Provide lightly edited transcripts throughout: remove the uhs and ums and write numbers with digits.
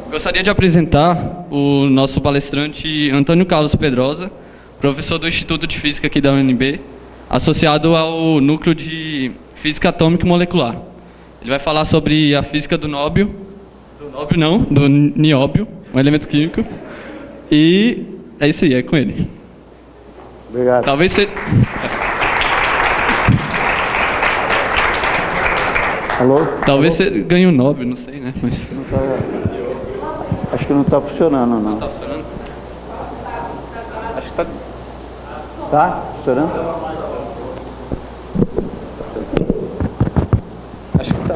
Gostaria de apresentar o nosso palestrante Antônio Carlos Pedrosa, professor do Instituto de Física aqui da UNB, associado ao Núcleo de Física Atômica e Molecular. Ele vai falar sobre a física do do nióbio, um elemento químico, e é isso aí, é com ele. Obrigado. Talvez você... Alô? Talvez você ganhe um Nobel, não sei, né? Mas... Acho que não está funcionando, não. Não está funcionando? Acho que está... Tá funcionando? Acho que está.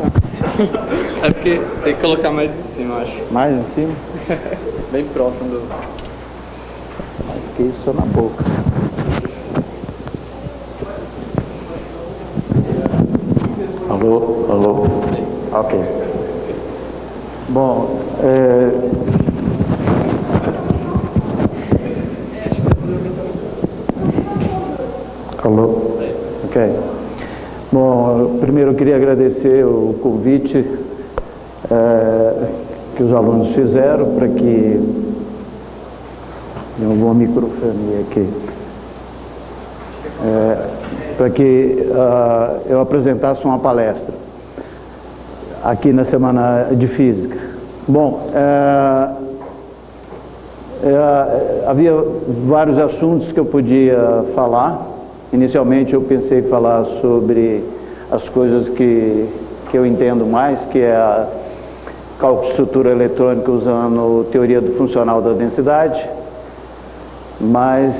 É porque tem que colocar mais em cima, acho. Mais em cima? Bem próximo do... Mais que isso, só na boca. Alô? Alô? Ok. Bom, alô? Ok. Bom, primeiro eu queria agradecer o convite que os alunos fizeram para que... Tem um bom microfone aqui. Para que eu apresentasse uma palestra aqui na Semana de Física. Bom, havia vários assuntos que eu podia falar. Inicialmente eu pensei em falar sobre as coisas que eu entendo mais, que é a cálculo de estrutura eletrônica usando teoria funcional da densidade, mas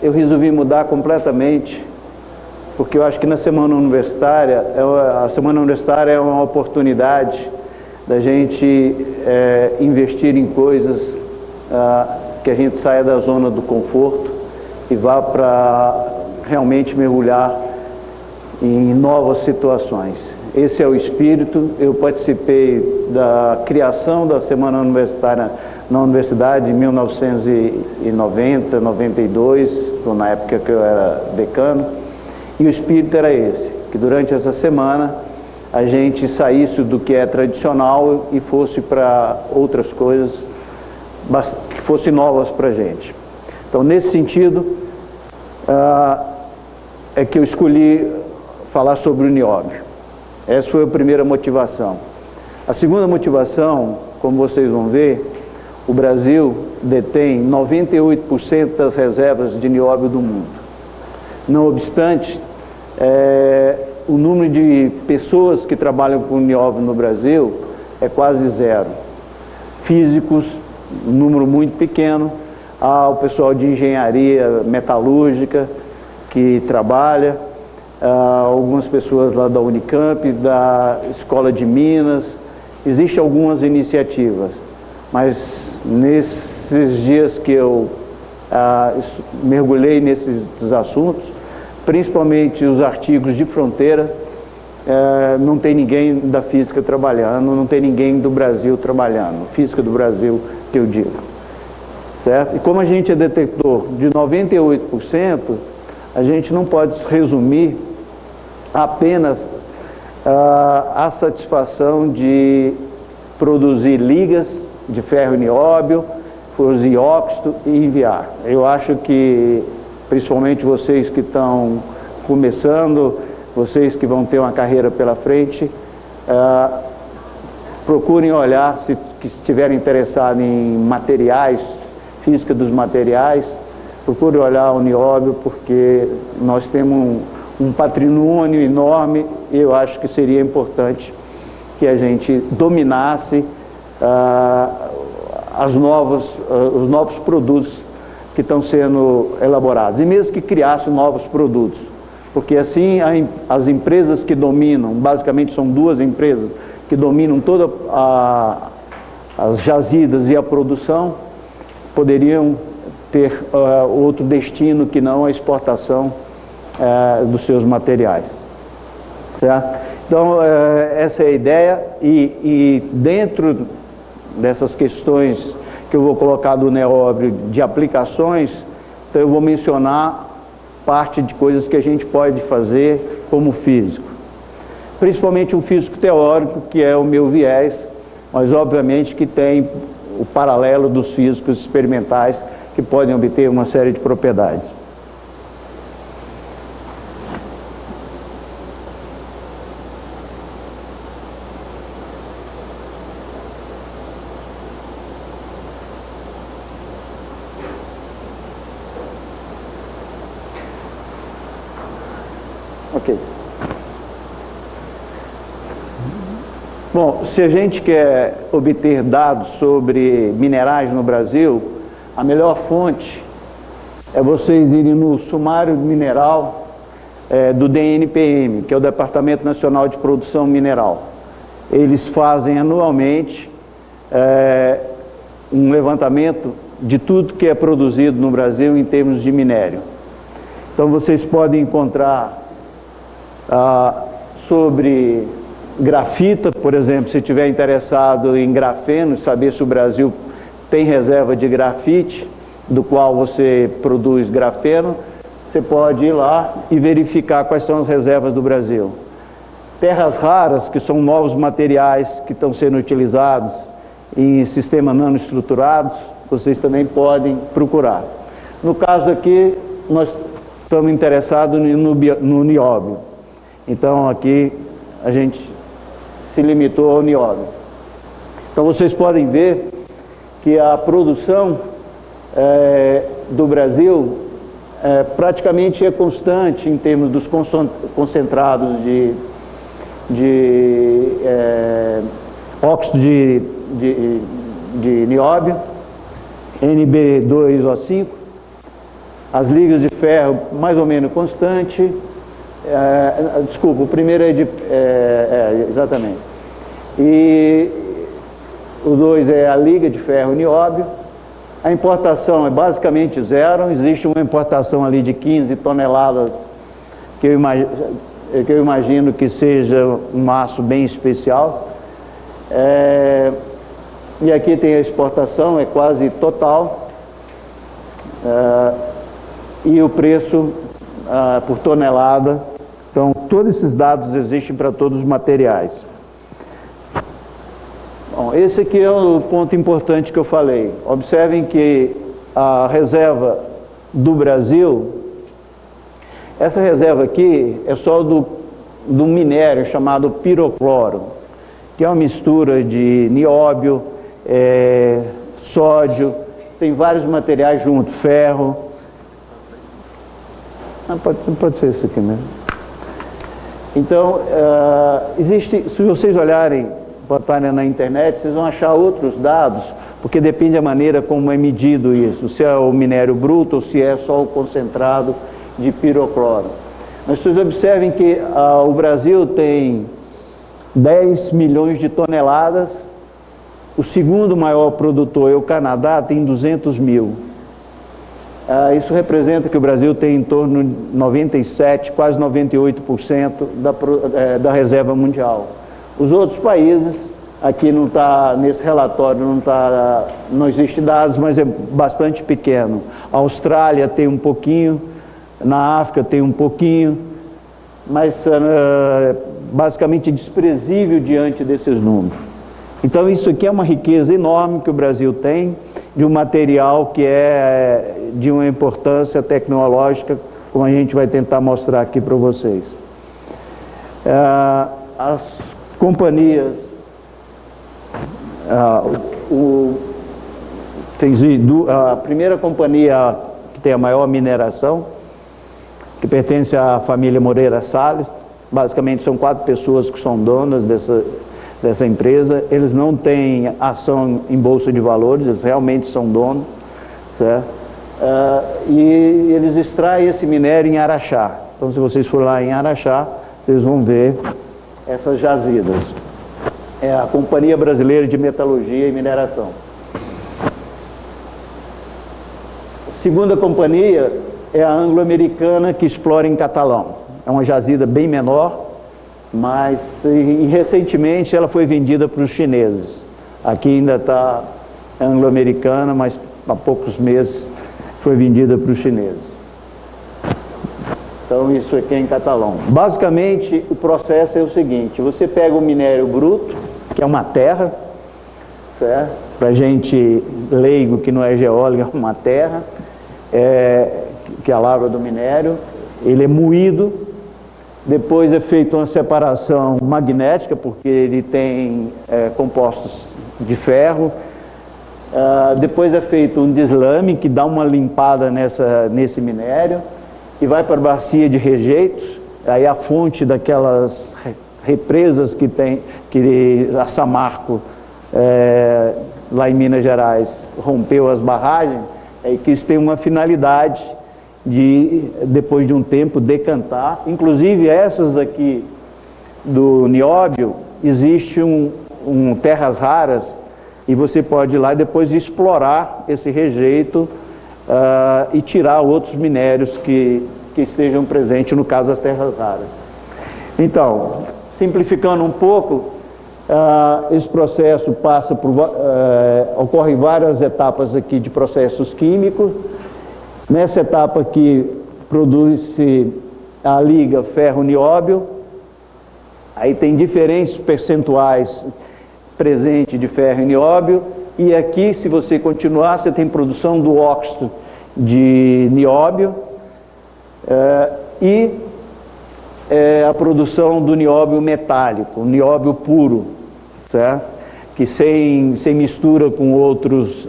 eu resolvi mudar completamente, porque eu acho que na Semana Universitária, a Semana Universitária é uma oportunidade da gente investir em coisas que a gente saia da zona do conforto e vá para realmente mergulhar em novas situações. Esse é o espírito. Eu participei da criação da Semana Universitária na universidade em 1990, 92, na época que eu era decano, e o espírito era esse, que durante essa semana a gente saísse do que é tradicional e fosse para outras coisas que fossem novas para a gente. Então, nesse sentido, é que eu escolhi falar sobre o nióbio. Essa foi a primeira motivação. A segunda motivação, como vocês vão ver, o Brasil detém 98% das reservas de nióbio do mundo. Não obstante, o número de pessoas que trabalham com nióbio no Brasil é quase zero. Físicos, um número muito pequeno. Há o pessoal de engenharia metalúrgica que trabalha, algumas pessoas lá da Unicamp, da Escola de Minas. Existem algumas iniciativas, mas nesses dias que eu mergulhei nesses assuntos, principalmente os artigos de fronteira, não tem ninguém da física trabalhando, não tem ninguém do Brasil trabalhando, física do Brasil que eu digo, certo? E como a gente é detector de 98%, a gente não pode se resumir apenas à satisfação de produzir ligas de ferro e nióbio, produzir óxido e enviar. Eu acho que, principalmente vocês que estão começando, vocês que vão ter uma carreira pela frente, procurem olhar, se estiverem interessados em materiais, física dos materiais, procurem olhar o nióbio, porque nós temos um patrimônio enorme e eu acho que seria importante que a gente dominasse os novos produtos que estão sendo elaborados, e mesmo que criasse novos produtos, porque assim as empresas que dominam, basicamente são duas empresas que dominam todas as jazidas e a produção, poderiam ter outro destino que não a exportação dos seus materiais, certo? Então, essa é a ideia, e dentro dessas questões que eu vou colocar do nióbio de aplicações, então eu vou mencionar parte de coisas que a gente pode fazer como físico. Principalmente um físico teórico, que é o meu viés, mas obviamente que tem o paralelo dos físicos experimentais que podem obter uma série de propriedades. Ok. Bom, se a gente quer obter dados sobre minerais no Brasil, a melhor fonte é vocês irem no sumário mineral do DNPM, que é o Departamento Nacional de Produção Mineral. Eles fazem anualmente um levantamento de tudo que é produzido no Brasil em termos de minério. Então vocês podem encontrar sobre grafita, por exemplo, se estiver interessado em grafeno, saber se o Brasil tem reserva de grafite, do qual você produz grafeno, você pode ir lá e verificar quais são as reservas do Brasil. Terras raras, que são novos materiais que estão sendo utilizados em sistemas nanoestruturados, vocês também podem procurar. No caso aqui, nós estamos interessados no nióbio. Então aqui a gente se limitou ao nióbio. Então vocês podem ver que a produção do Brasil praticamente é constante em termos dos concentrados de óxido de nióbio, Nb2O5, as ligas de ferro mais ou menos constante. Desculpa, o primeiro é exatamente. E o 2 é a liga de ferro nióbio. A importação é basicamente zero. Existe uma importação ali de 15 toneladas, que eu imagino que seja um aço bem especial. E aqui tem a exportação, é quase total. E o preço por tonelada. Então, todos esses dados existem para todos os materiais. Bom, esse aqui é o ponto importante que eu falei. Observem que a reserva do Brasil, essa reserva aqui é só do minério chamado pirocloro, que é uma mistura de nióbio, sódio, tem vários materiais juntos, ferro. Pode ser isso aqui mesmo. Então, se vocês olharem, botarem na internet, vocês vão achar outros dados, porque depende da maneira como é medido isso, se é o minério bruto ou se é só o concentrado de pirocloro. Mas vocês observem que o Brasil tem 10 milhões de toneladas, o segundo maior produtor é o Canadá, tem 200 mil. Isso representa que o Brasil tem em torno de 97%, quase 98% da reserva mundial. Os outros países, aqui não está, nesse relatório não existe dados, mas é bastante pequeno. A Austrália tem um pouquinho, na África tem um pouquinho, mas basicamente desprezível diante desses números. Então isso aqui é uma riqueza enorme que o Brasil tem, de um material que é de uma importância tecnológica, como a gente vai tentar mostrar aqui para vocês. As companhias, a primeira companhia que tem a maior mineração, que pertence à família Moreira Salles, basicamente são 4 pessoas que são donas dessa empresa. Eles não têm ação em bolsa de valores, eles realmente são donos, certo? E eles extraem esse minério em Araxá. Então, se vocês forem lá em Araxá, vocês vão ver essas jazidas. É a Companhia Brasileira de Metalurgia e Mineração. A segunda companhia é a anglo-americana, que explora em Catalão. É uma jazida bem menor, mas recentemente ela foi vendida para os chineses. Aqui ainda está anglo-americana, mas há poucos meses foi vendida para os chineses. Então isso aqui é em Catalão. Basicamente o processo é o seguinte: você pega o minério bruto, que é uma terra, Para gente leigo que não é geólogo, é uma terra, que é a lavra do minério. Ele é moído, depois é feita uma separação magnética, porque ele tem compostos de ferro. Depois é feito um deslame, que dá uma limpada nesse minério, e vai para a bacia de rejeitos. Aí a fonte daquelas represas que a Samarco, lá em Minas Gerais, rompeu as barragens, que isso tem uma finalidade de, depois de um tempo, decantar. Inclusive essas aqui do nióbio, existe terras raras, e você pode ir lá e depois explorar esse rejeito e tirar outros minérios que estejam presentes, no caso das terras raras. Então, simplificando um pouco, esse processo ocorre em várias etapas aqui de processos químicos. Nessa etapa aqui, produz-se a liga ferro-nióbio. Aí tem diferentes percentuais presentes de ferro e nióbio. E aqui, se você continuar, você tem produção do óxido de nióbio e a produção do nióbio metálico, nióbio puro, certo? Que sem mistura com outros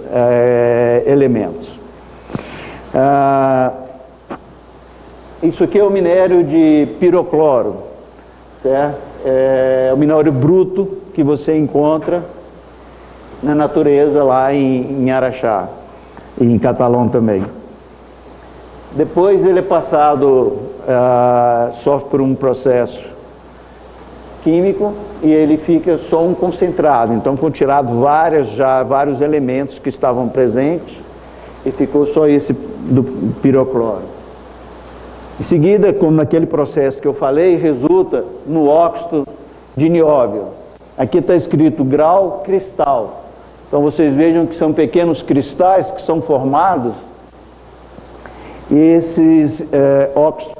elementos. Isso aqui é o minério de pirocloro, certo? É o minério bruto que você encontra na natureza lá em Araxá e em Catalão também. Depois ele é passado, sofre por um processo químico e ele fica só um concentrado. Então foram tirados vários elementos que estavam presentes e ficou só esse do pirocloro. Em seguida, como naquele processo que eu falei, resulta no óxido de nióbio. Aqui está escrito grau cristal. Então vocês vejam que são pequenos cristais que são formados. E esses óxidos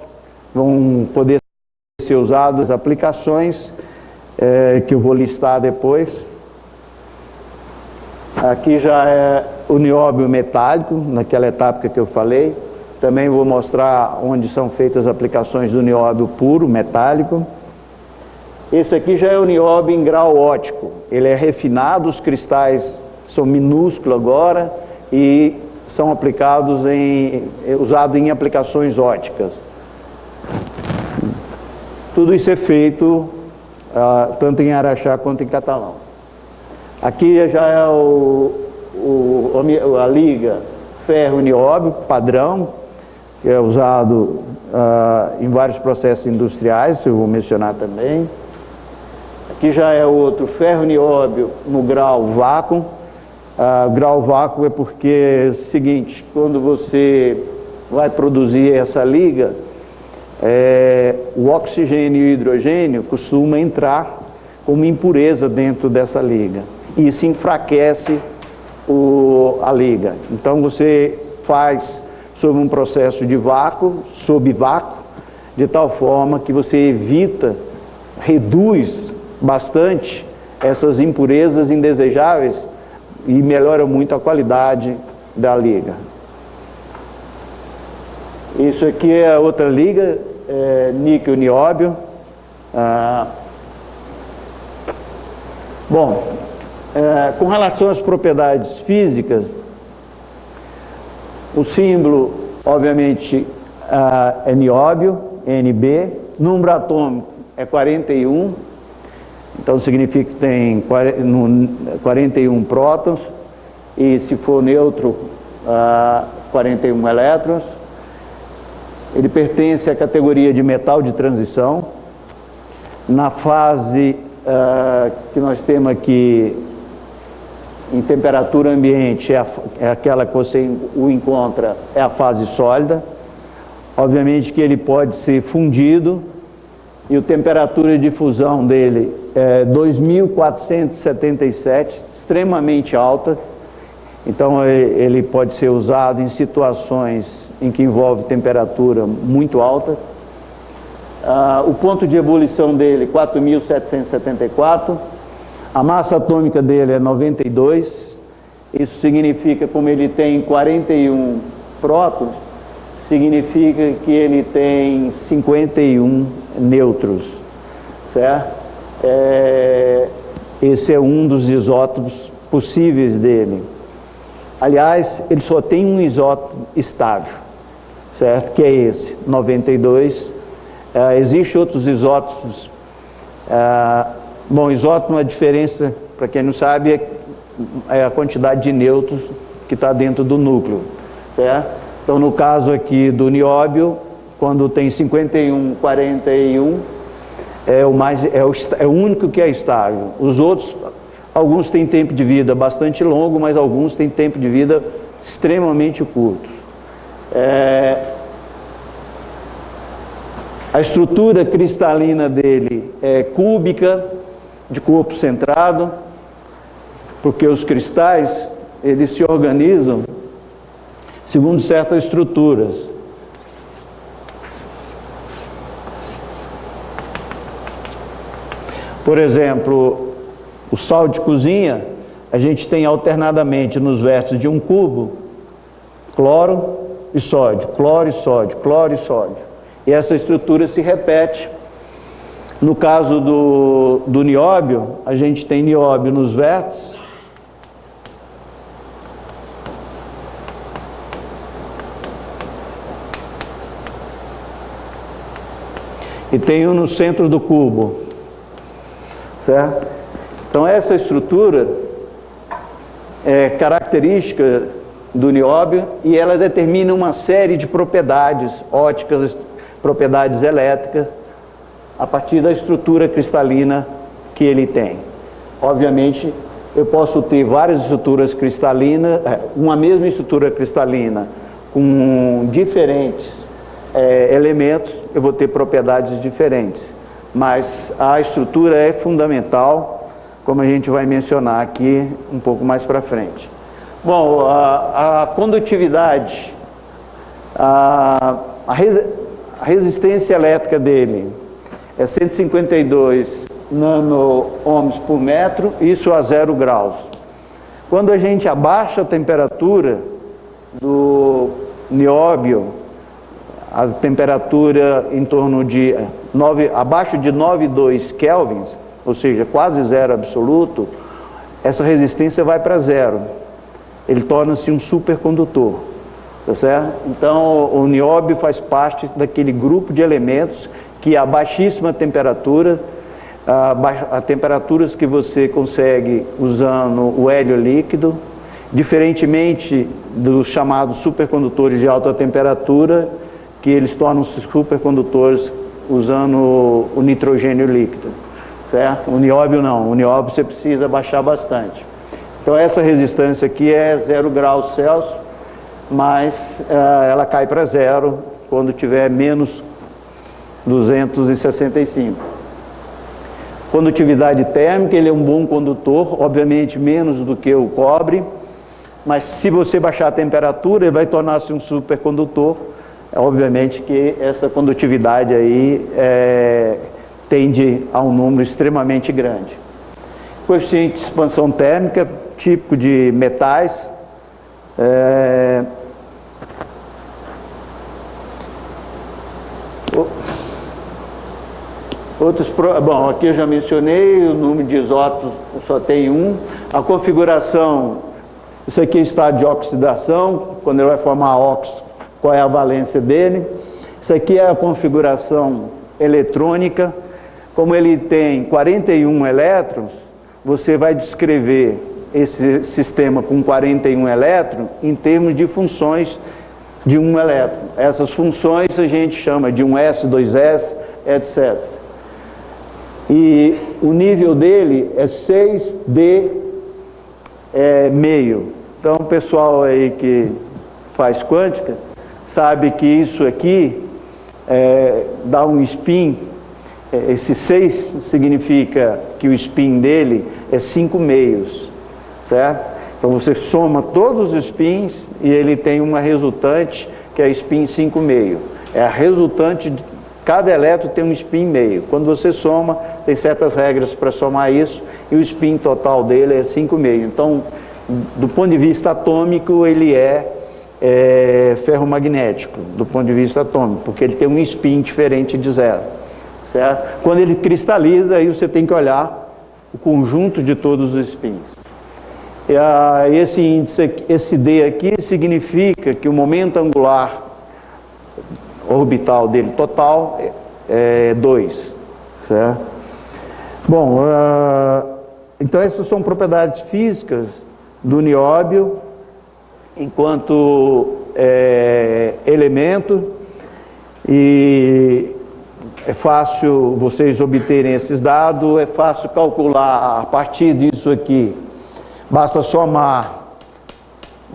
vão poder ser usados nas aplicações que eu vou listar depois. Aqui já é o nióbio metálico, naquela etapa que eu falei. Também vou mostrar onde são feitas as aplicações do nióbio puro, metálico. Esse aqui já é o nióbio em grau óptico. Ele é refinado, os cristais são minúsculos agora e são usados em aplicações ópticas. Tudo isso é feito tanto em Araxá quanto em Catalão. Aqui já é a liga ferro-nióbio padrão, que é usado em vários processos industriais, eu vou mencionar também. Aqui já é outro ferro-nióbio no grau vácuo. O grau vácuo é porque é o seguinte: quando você vai produzir essa liga, o oxigênio e o hidrogênio costuma entrar como impureza dentro dessa liga. E isso enfraquece a liga. Então você faz sob um processo de vácuo, sob vácuo, de tal forma que você reduz bastante essas impurezas indesejáveis e melhora muito a qualidade da liga. Isso aqui é a outra liga, níquel-nióbio. Com relação às propriedades físicas, o símbolo, obviamente, é nióbio, Nb, número atômico é 41, então significa que tem 41 prótons, e se for neutro, 41 elétrons. Ele pertence à categoria de metal de transição. Na fase que nós temos aqui, em temperatura ambiente, é aquela que você o encontra, é a fase sólida. Obviamente que ele pode ser fundido, e a temperatura de fusão dele é 2477, extremamente alta. Então ele pode ser usado em situações em que envolve temperatura muito alta. O ponto de ebulição dele, 4774. A massa atômica dele é 92, isso significa, como ele tem 41 prótons, significa que ele tem 51 nêutrons, certo? Esse é um dos isótopos possíveis dele. Aliás, ele só tem um isótopo estável, certo? Que é esse, 92. Existem outros isótopos. Bom, isótopo, a diferença, para quem não sabe, é a quantidade de nêutrons que está dentro do núcleo, certo? Então, no caso aqui do nióbio, quando tem 51, 41, é o único que é estável. Os outros, alguns têm tempo de vida bastante longo, mas alguns têm tempo de vida extremamente curto. A estrutura cristalina dele é cúbica, de corpo centrado, porque os cristais, eles se organizam segundo certas estruturas. Por exemplo, o sal de cozinha, a gente tem alternadamente nos vértices de um cubo, cloro e sódio, cloro e sódio, cloro e sódio. E essa estrutura se repete. No caso do nióbio, a gente tem nióbio nos vértices, e tem um no centro do cubo, certo? Então essa estrutura é característica do nióbio e ela determina uma série de propriedades ópticas, propriedades elétricas, a partir da estrutura cristalina que ele tem. Obviamente, eu posso ter várias estruturas cristalinas, uma mesma estrutura cristalina com diferentes elementos, eu vou ter propriedades diferentes. Mas a estrutura é fundamental, como a gente vai mencionar aqui um pouco mais para frente. Bom, a condutividade, a resistência elétrica dele é 152 nano-ohms por metro, isso a 0 graus. Quando a gente abaixa a temperatura do nióbio, a temperatura em torno de abaixo de 9,2 kelvins, ou seja, quase zero absoluto, essa resistência vai para zero. Ele torna-se um supercondutor, tá certo? Então, o nióbio faz parte daquele grupo de elementos que a baixíssima temperatura, a temperaturas que você consegue usando o hélio líquido, diferentemente dos chamados supercondutores de alta temperatura, que eles tornam-se supercondutores usando o nitrogênio líquido, certo? O nióbio não, o nióbio você precisa baixar bastante. Então essa resistência aqui é 0 graus Celsius, mas ela cai para zero quando tiver menos 265. Condutividade térmica, ele é um bom condutor, obviamente menos do que o cobre, mas se você baixar a temperatura, ele vai tornar-se um supercondutor. Obviamente que essa condutividade aí tende a um número extremamente grande. Coeficiente de expansão térmica, típico de metais. Bom, aqui eu já mencionei, o número de isótopos só tem um. A configuração, isso aqui é estado de oxidação, quando ele vai formar óxido, qual é a valência dele. Isso aqui é a configuração eletrônica. Como ele tem 41 elétrons, você vai descrever esse sistema com 41 elétrons em termos de funções de um elétron. Essas funções a gente chama de 1s, 2s, etc. E o nível dele é 6D meio. Então, o pessoal aí que faz quântica sabe que isso aqui dá um spin. Esse 6 significa que o spin dele é 5 meios, certo? Então você soma todos os spins e ele tem uma resultante que é spin 5 meio. É a resultante Cada elétron tem um spin meio. Quando você soma, tem certas regras para somar isso, e o spin total dele é 5,5. Então, do ponto de vista atômico, ele é ferromagnético, do ponto de vista atômico, porque ele tem um spin diferente de zero. Certo? Quando ele cristaliza, aí você tem que olhar o conjunto de todos os spins. Esse índice, esse D aqui, significa que o momento angular orbital dele total é 2, certo? Bom, então essas são propriedades físicas do nióbio enquanto elemento, e é fácil vocês obterem esses dados, é fácil calcular a partir disso aqui. Basta somar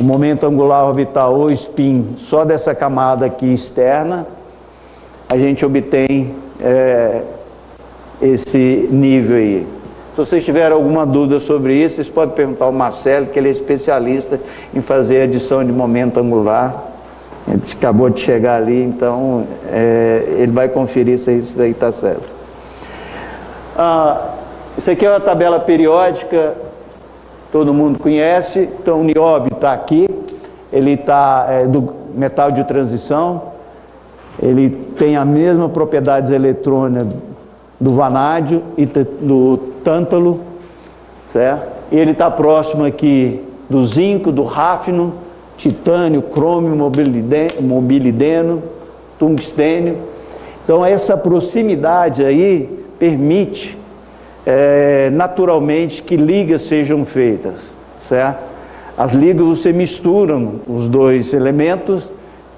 o momento angular orbital ou spin só dessa camada aqui externa, a gente obtém esse nível aí. Se vocês tiverem alguma dúvida sobre isso, vocês podem perguntar ao Marcelo, que ele é especialista em fazer adição de momento angular. Ele acabou de chegar ali, então ele vai conferir se isso daí está certo. Isso aqui é uma tabela periódica, todo mundo conhece. Então o nióbio está aqui, ele está do metal de transição, ele tem a mesma propriedades eletrônicas do vanádio e do tântalo, certo? E ele está próximo aqui do zinco, do ráfino, titânio, crômio, mobilideno, tungstênio. Então essa proximidade aí permite naturalmente que ligas sejam feitas, certo? As ligas você misturam os dois elementos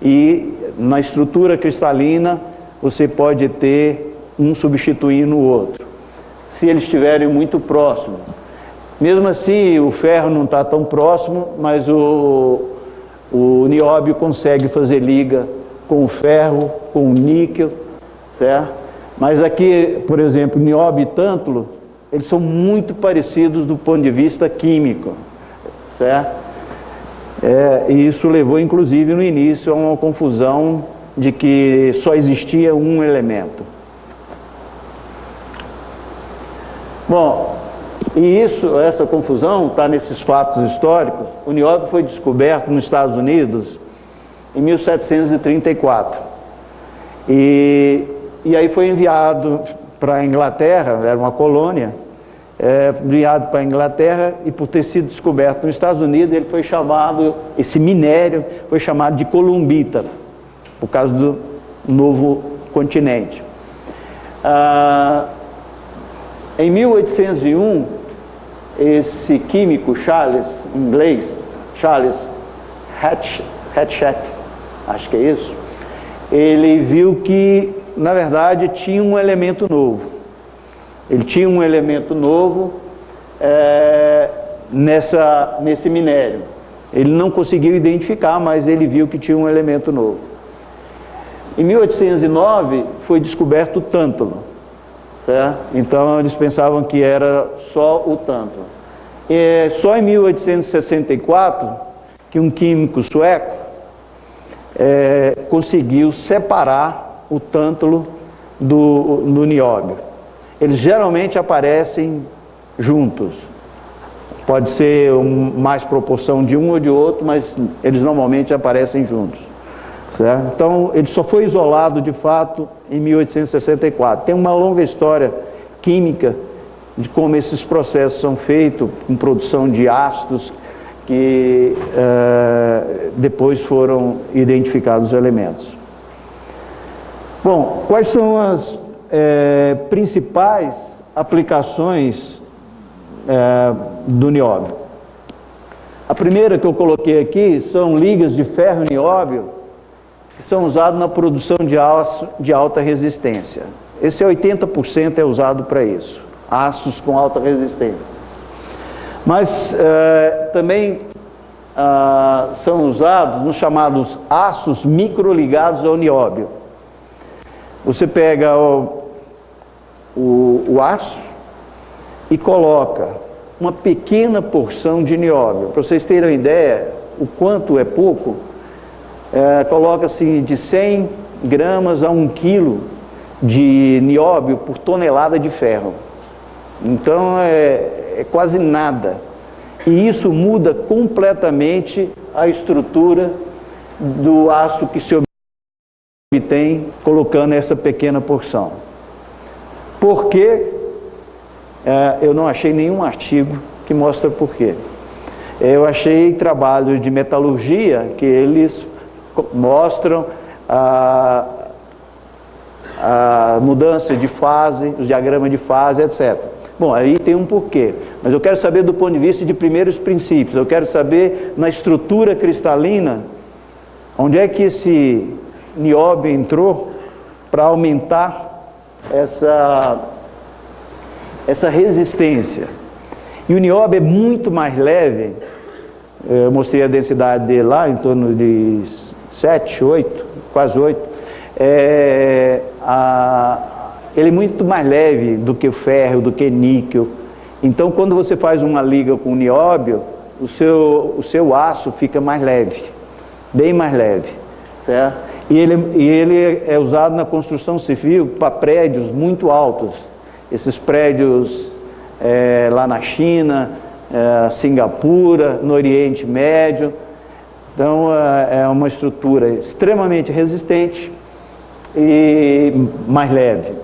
e na estrutura cristalina você pode ter um substituindo o outro, se eles estiverem muito próximos. Mesmo assim, o ferro não está tão próximo, mas o nióbio consegue fazer liga com o ferro, com o níquel, certo? Mas aqui, por exemplo, nióbio e tântalo, eles são muito parecidos do ponto de vista químico, certo? E isso levou, inclusive, no início a uma confusão de que só existia um elemento. Bom, e essa confusão está nesses fatos históricos. O nióbio foi descoberto nos Estados Unidos em 1734. E aí foi enviado para a Inglaterra, era uma colônia, enviado para a Inglaterra, e por ter sido descoberto nos Estados Unidos, ele foi chamado, esse minério foi chamado de columbita, por causa do novo continente. Em 1801, esse químico Charles, em inglês, Charles Hatchett, acho que é isso, ele viu que, na verdade, tinha um elemento novo. Ele tinha um elemento novo nesse minério. Ele não conseguiu identificar, mas ele viu que tinha um elemento novo. Em 1809, foi descoberto o tântalo. Então eles pensavam que era só o tântalo. Só em 1864 que um químico sueco conseguiu separar o tântalo do nióbio. Eles geralmente aparecem juntos. Pode ser mais proporção de um ou de outro, mas eles normalmente aparecem juntos. Certo? Então, ele só foi isolado, de fato, em 1864. Tem uma longa história química de como esses processos são feitos, com produção de ácidos, que depois foram identificados os elementos. Bom, quais são as principais aplicações do nióbio? A primeira que eu coloquei aqui são ligas de ferro e nióbio, que são usados na produção de aço de alta resistência. Esse 80% é usado para isso, aços com alta resistência. Mas também são usados nos chamados aços microligados ao nióbio. Você pega o aço e coloca uma pequena porção de nióbio. Para vocês terem uma ideia, o quanto é pouco, coloca-se de 100 gramas a 1 quilo de nióbio por tonelada de ferro. Então é quase nada. E isso muda completamente a estrutura do aço que se obtém colocando essa pequena porção. Por quê? Eu não achei nenhum artigo que mostra por quê. Eu achei trabalhos de metalurgia que eles mostram a mudança de fase, os diagramas de fase, etc. Bom, aí tem um porquê, mas eu quero saber do ponto de vista de primeiros princípios, eu quero saber na estrutura cristalina, onde é que esse nióbio entrou para aumentar essa resistência. E o nióbio é muito mais leve, eu mostrei a densidade dele lá, em torno de 7, 8, quase 8, ele é muito mais leve do que o ferro, do que níquel. Então, quando você faz uma liga com nióbio, o seu aço fica mais leve, bem mais leve, certo? E ele é usado na construção civil para prédios muito altos. Esses prédios lá na China, Singapura, no Oriente Médio. Então, é uma estrutura extremamente resistente e mais leve.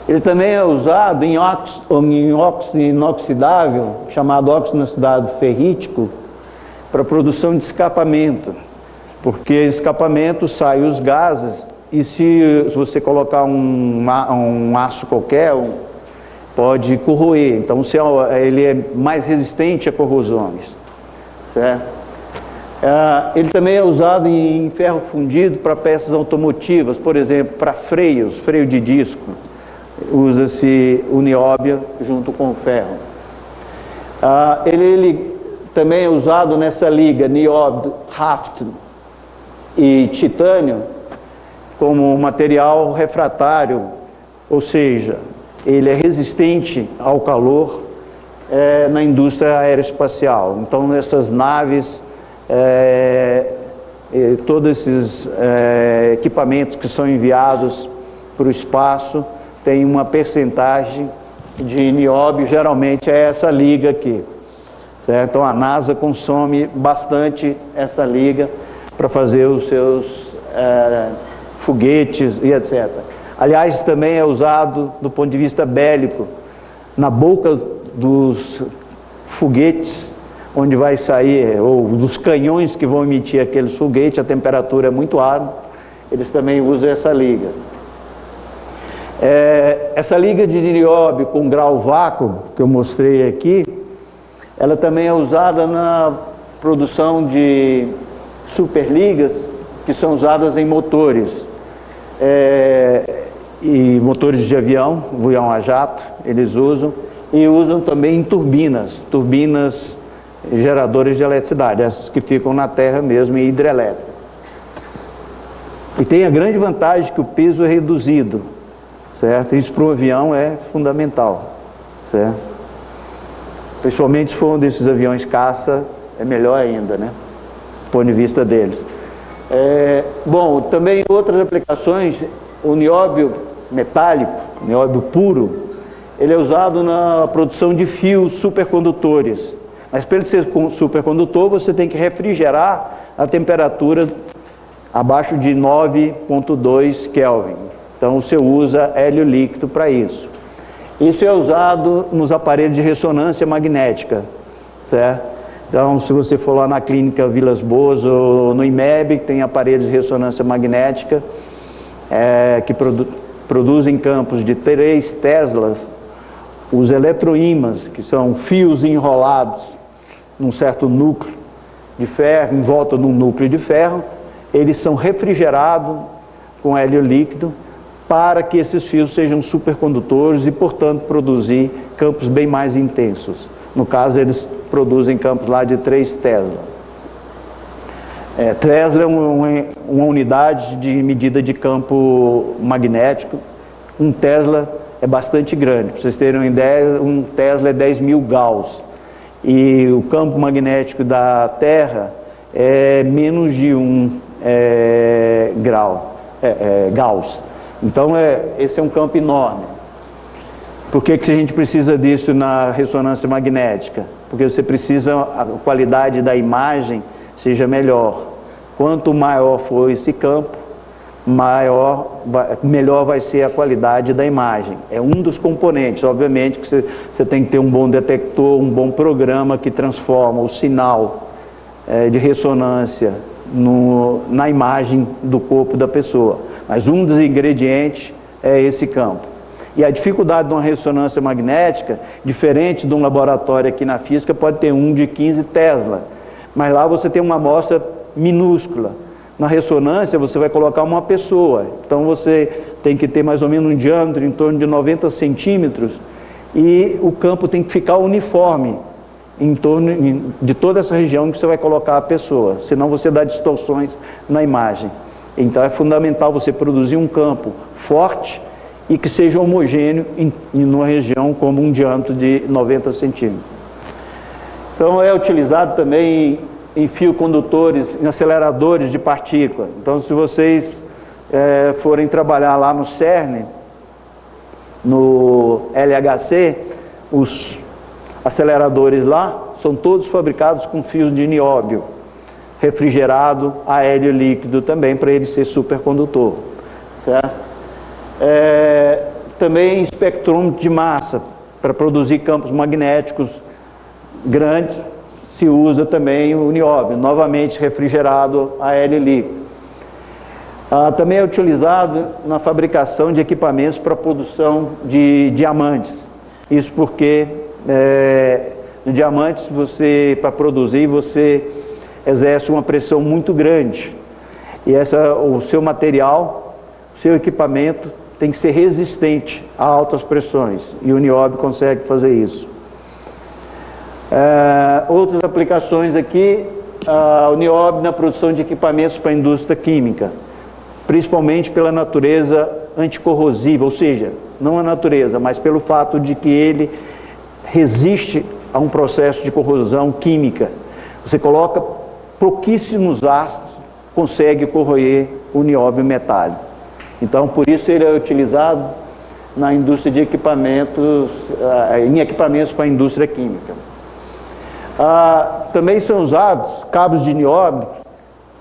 Ele também é usado em óxido inoxidável, chamado óxido inoxidável ferrítico, para produção de escapamento, porque escapamento sai os gases e se você colocar um aço qualquer, pode corroer. Então ele é mais resistente a corrosões, certo? Ele também é usado em ferro fundido para peças automotivas, por exemplo, para freio de disco. Usa-se o nióbio junto com o ferro. Ele também é usado nessa liga nióbio, hafnium e titânio como material refratário, ou seja, ele é resistente ao calor na indústria aeroespacial. Então, nessas naves, todos esses equipamentos que são enviados para o espaço tem uma percentagem de nióbio, geralmente é essa liga aqui, certo? Então a NASA consome bastante essa liga para fazer os seus foguetes e etc. Aliás, também é usado do ponto de vista bélico, na boca dos foguetes, onde vai sair, ou dos canhões que vão emitir aqueles foguetes, a temperatura é muito alta, eles também usam essa liga. Essa liga de nióbio com grau vácuo, que eu mostrei aqui, ela também é usada na produção de superligas, que são usadas em motores, e motores de avião a jato, eles usam, e usam também em turbinas geradoras de eletricidade, essas que ficam na terra mesmo, em hidrelétrica. E tem a grande vantagem que o peso é reduzido, certo? Isso para um avião é fundamental, certo? Principalmente se for um desses aviões caça, é melhor ainda, né? Do ponto de vista deles. Bom, também outras aplicações, o nióbio metálico, nióbio puro, ele é usado na produção de fios supercondutores. Mas para ele ser supercondutor, você tem que refrigerar a temperatura abaixo de 9,2 Kelvin. Então você usa hélio líquido para isso. Isso é usado nos aparelhos de ressonância magnética, certo? Então, se você for lá na clínica Vilas Boas ou no IMEB, que tem aparelhos de ressonância magnética que produzem campos de 3 teslas, os eletroímãs, que são fios enrolados num certo núcleo de ferro, em volta de um núcleo de ferro, eles são refrigerados com hélio líquido para que esses fios sejam supercondutores e, portanto, produzir campos bem mais intensos. No caso, eles produzem campos lá de 3 Tesla. Tesla é uma unidade de medida de campo magnético. 1 Tesla é bastante grande. Para vocês terem uma ideia, 1 Tesla é 10.000 Gauss. E o campo magnético da Terra é menos de 1 Gauss. Então, esse é um campo enorme. Por que a gente precisa disso na ressonância magnética? Porque você precisa, a qualidade da imagem seja melhor. Quanto maior for esse campo, melhor vai ser a qualidade da imagem. É um dos componentes. Obviamente que você tem que ter um bom detector, um bom programa que transforma o sinal de ressonância na imagem do corpo da pessoa. Mas um dos ingredientes é esse campo. E a dificuldade de uma ressonância magnética, diferente de um laboratório aqui na física, pode ter um de 15 Tesla. Mas lá você tem uma amostra minúscula. Na ressonância você vai colocar uma pessoa. Então você tem que ter mais ou menos um diâmetro em torno de 90 centímetros e o campo tem que ficar uniforme em torno de toda essa região que você vai colocar a pessoa. Senão você dá distorções na imagem. Então é fundamental você produzir um campo forte e que seja homogêneo em uma região como um diâmetro de 90 centímetros. Então é utilizado também em fiocondutores, em aceleradores de partícula. Então se vocês forem trabalhar lá no CERN, no LHC, os aceleradores lá são todos fabricados com fios de nióbio, refrigerado a hélio líquido também, para ele ser supercondutor, certo? Também espectrômetro de massa, para produzir campos magnéticos grandes, se usa também o nióbio, novamente refrigerado a hélio líquido. Também é utilizado na fabricação de equipamentos para produção de diamantes. Isso porque no diamantes, para produzir, você exerce uma pressão muito grande. E o seu material, o seu equipamento tem que ser resistente a altas pressões. E o nióbio consegue fazer isso. Outras aplicações aqui, o nióbio na produção de equipamentos para a indústria química, principalmente pela natureza anticorrosiva, ou seja, não a natureza, mas pelo fato de que ele resiste a um processo de corrosão química. Você coloca pouquíssimos ácidos, consegue corroer o nióbio metálico. Então, por isso ele é utilizado na indústria de equipamentos, em equipamentos para a indústria química. Também são usados cabos de nióbio,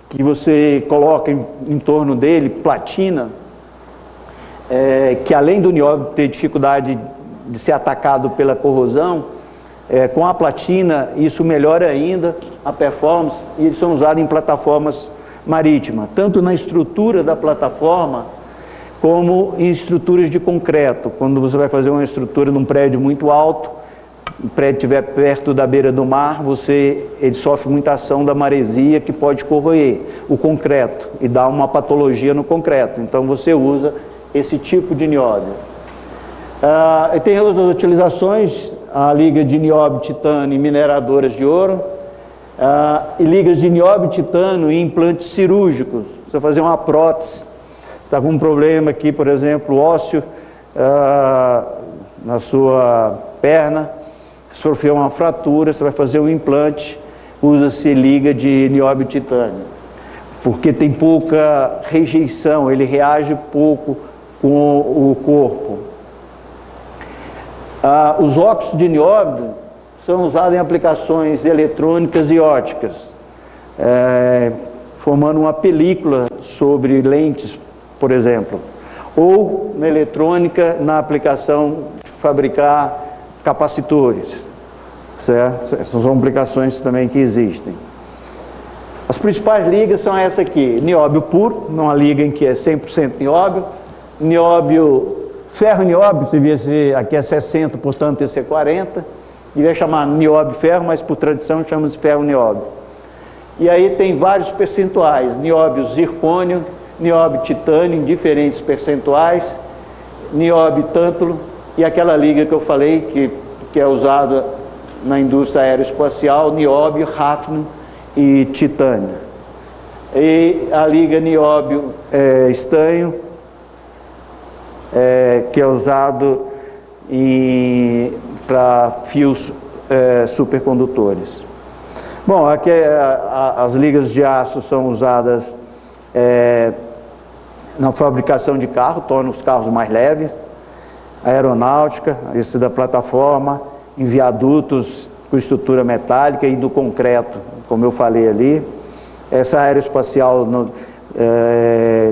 que você coloca em torno dele platina, que além do nióbio ter dificuldade de ser atacado pela corrosão, com a platina isso melhora ainda a performance, e eles são usados em plataformas marítimas, tanto na estrutura da plataforma, como em estruturas de concreto. Quando você vai fazer uma estrutura num prédio muito alto, o prédio estiver perto da beira do mar, ele sofre muita ação da maresia que pode corroer o concreto e dar uma patologia no concreto. Então você usa esse tipo de nióbio. E tem outras utilizações, a liga de nióbio titânio em mineradoras de ouro, e ligas de nióbio titânio em implantes cirúrgicos. Você vai fazer uma prótese, está com um problema aqui, por exemplo, ósseo na sua perna, sofreu uma fratura, você vai fazer um implante, usa-se liga de nióbio titânio, porque tem pouca rejeição, ele reage pouco com o corpo. Os óxidos de nióbio são usados em aplicações eletrônicas e óticas, formando uma película sobre lentes, por exemplo, ou na eletrônica, na aplicação de fabricar capacitores, certo? Essas são aplicações também que existem. As principais ligas são essa aqui: nióbio puro, uma liga em que é 100% nióbio, ferro nióbio, devia ser, aqui é 60, portanto esse é 40, devia chamar nióbio ferro, mas por tradição chama de ferro nióbio. E aí tem vários percentuais: nióbio zircônio, nióbio titânio em diferentes percentuais, nióbio tântalo, e aquela liga que eu falei que é usada na indústria aeroespacial, nióbio, hafnium e titânio. E a liga nióbio estanho, que é usado para fios supercondutores. Bom, aqui as ligas de aço são usadas na fabricação de carro, torna os carros mais leves, a aeronáutica, esse da plataforma, em viadutos com estrutura metálica e do concreto, como eu falei ali, essa aeroespacial,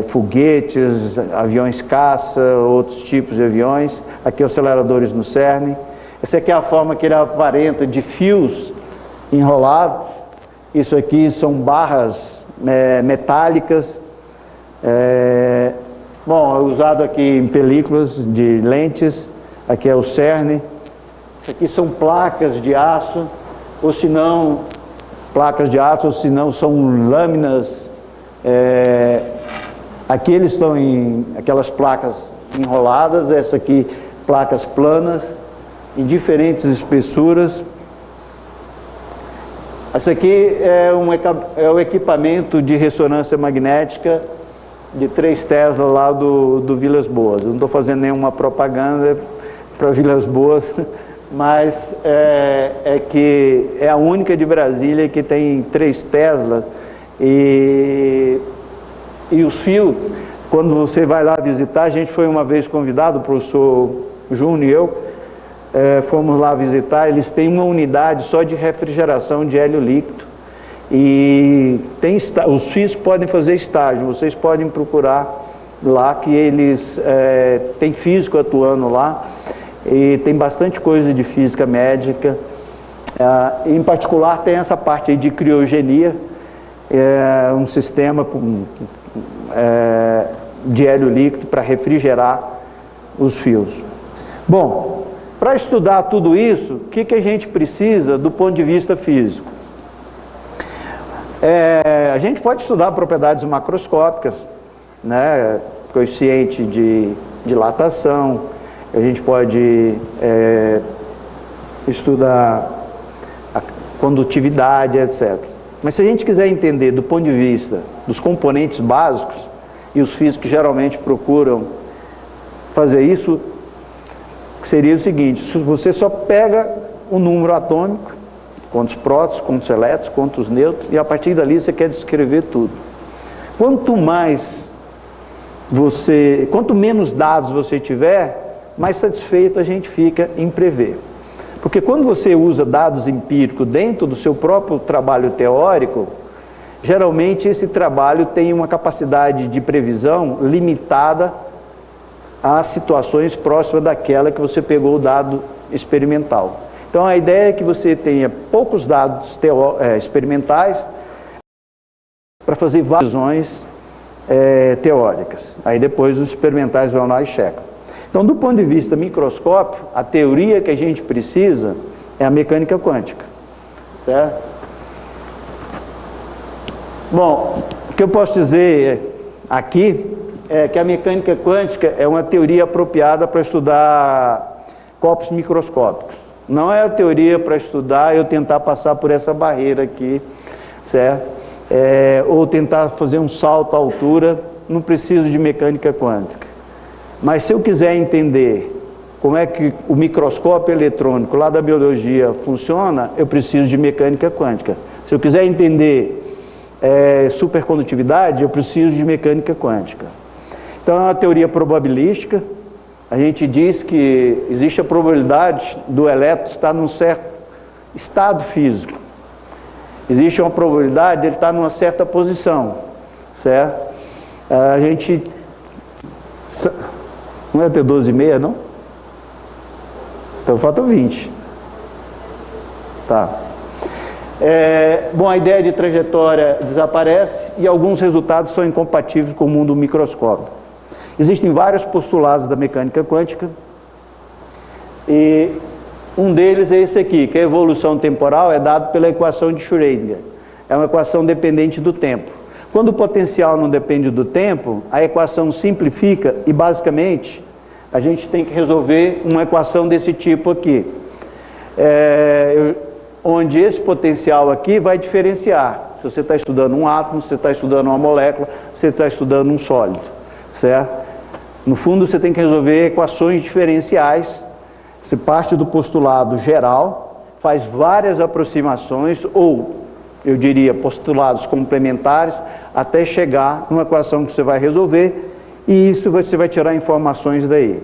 foguetes, aviões caça, outros tipos de aviões, aqui aceleradores no CERN. Essa aqui é a forma que ele aparenta de fios enrolados, isso aqui são barras metálicas, bom, é usado aqui em películas de lentes, aqui é o CERN, isso aqui são placas de aço, ou se não, placas de aço, ou se não são lâminas, aqui eles estão em aquelas placas enroladas, essa aqui placas planas, em diferentes espessuras. Esse aqui é o equipamento de ressonância magnética de 3 Tesla lá do Vilas Boas. Eu não estou fazendo nenhuma propaganda para Vilas Boas, mas que é a única de Brasília que tem 3 Tesla e os fios, quando você vai lá visitar, a gente foi uma vez convidado, o professor Júnior e eu, fomos lá visitar, eles têm uma unidade só de refrigeração de hélio líquido e os físicos podem fazer estágio, vocês podem procurar lá que eles tem físico atuando lá e tem bastante coisa de física médica, em particular tem essa parte aí de criogenia, um sistema de hélio líquido para refrigerar os fios. Bom, para estudar tudo isso, o que a gente precisa do ponto de vista físico? A gente pode estudar propriedades macroscópicas, né? Coeficiente de dilatação, a gente pode estudar a condutividade, etc. Mas se a gente quiser entender do ponto de vista dos componentes básicos, e os físicos geralmente procuram fazer isso, seria o seguinte: se você só pega o número atômico, quantos prótons, quantos elétrons, quantos nêutrons, e a partir dali você quer descrever tudo. Quanto menos dados você tiver, mais satisfeito a gente fica em prever. Porque quando você usa dados empíricos dentro do seu próprio trabalho teórico, geralmente esse trabalho tem uma capacidade de previsão limitada a situações próximas daquela que você pegou o dado experimental. Então a ideia é que você tenha poucos dados experimentais para fazer várias visões teóricas. Aí depois os experimentais vão lá e checam. Então, do ponto de vista microscópio, a teoria que a gente precisa é a mecânica quântica, certo? Bom, o que eu posso dizer aqui é que a mecânica quântica é uma teoria apropriada para estudar corpos microscópicos. Não é a teoria para estudar eu tentar passar por essa barreira aqui, certo? Ou tentar fazer um salto à altura, não preciso de mecânica quântica. Mas se eu quiser entender como é que o microscópio eletrônico lá da biologia funciona, eu preciso de mecânica quântica. Se eu quiser entender supercondutividade, eu preciso de mecânica quântica. Então é uma teoria probabilística. A gente diz que existe a probabilidade do elétron estar num certo estado físico. Existe uma probabilidade de ele estar numa certa posição, certo? A gente... Não é ter 12,5, não? Então falta 20. Tá. Bom, a ideia de trajetória desaparece e alguns resultados são incompatíveis com o mundo microscópico. Existem vários postulados da mecânica quântica e um deles é esse aqui, que a evolução temporal é dada pela equação de Schrödinger. É uma equação dependente do tempo. Quando o potencial não depende do tempo, a equação simplifica e basicamente a gente tem que resolver uma equação desse tipo aqui. Onde esse potencial aqui vai diferenciar. Se você está estudando um átomo, se você está estudando uma molécula, se você está estudando um sólido, certo? No fundo você tem que resolver equações diferenciais. Você parte do postulado geral, faz várias aproximações, ou eu diria postulados complementares, até chegar numa equação que você vai resolver e isso você vai tirar informações daí.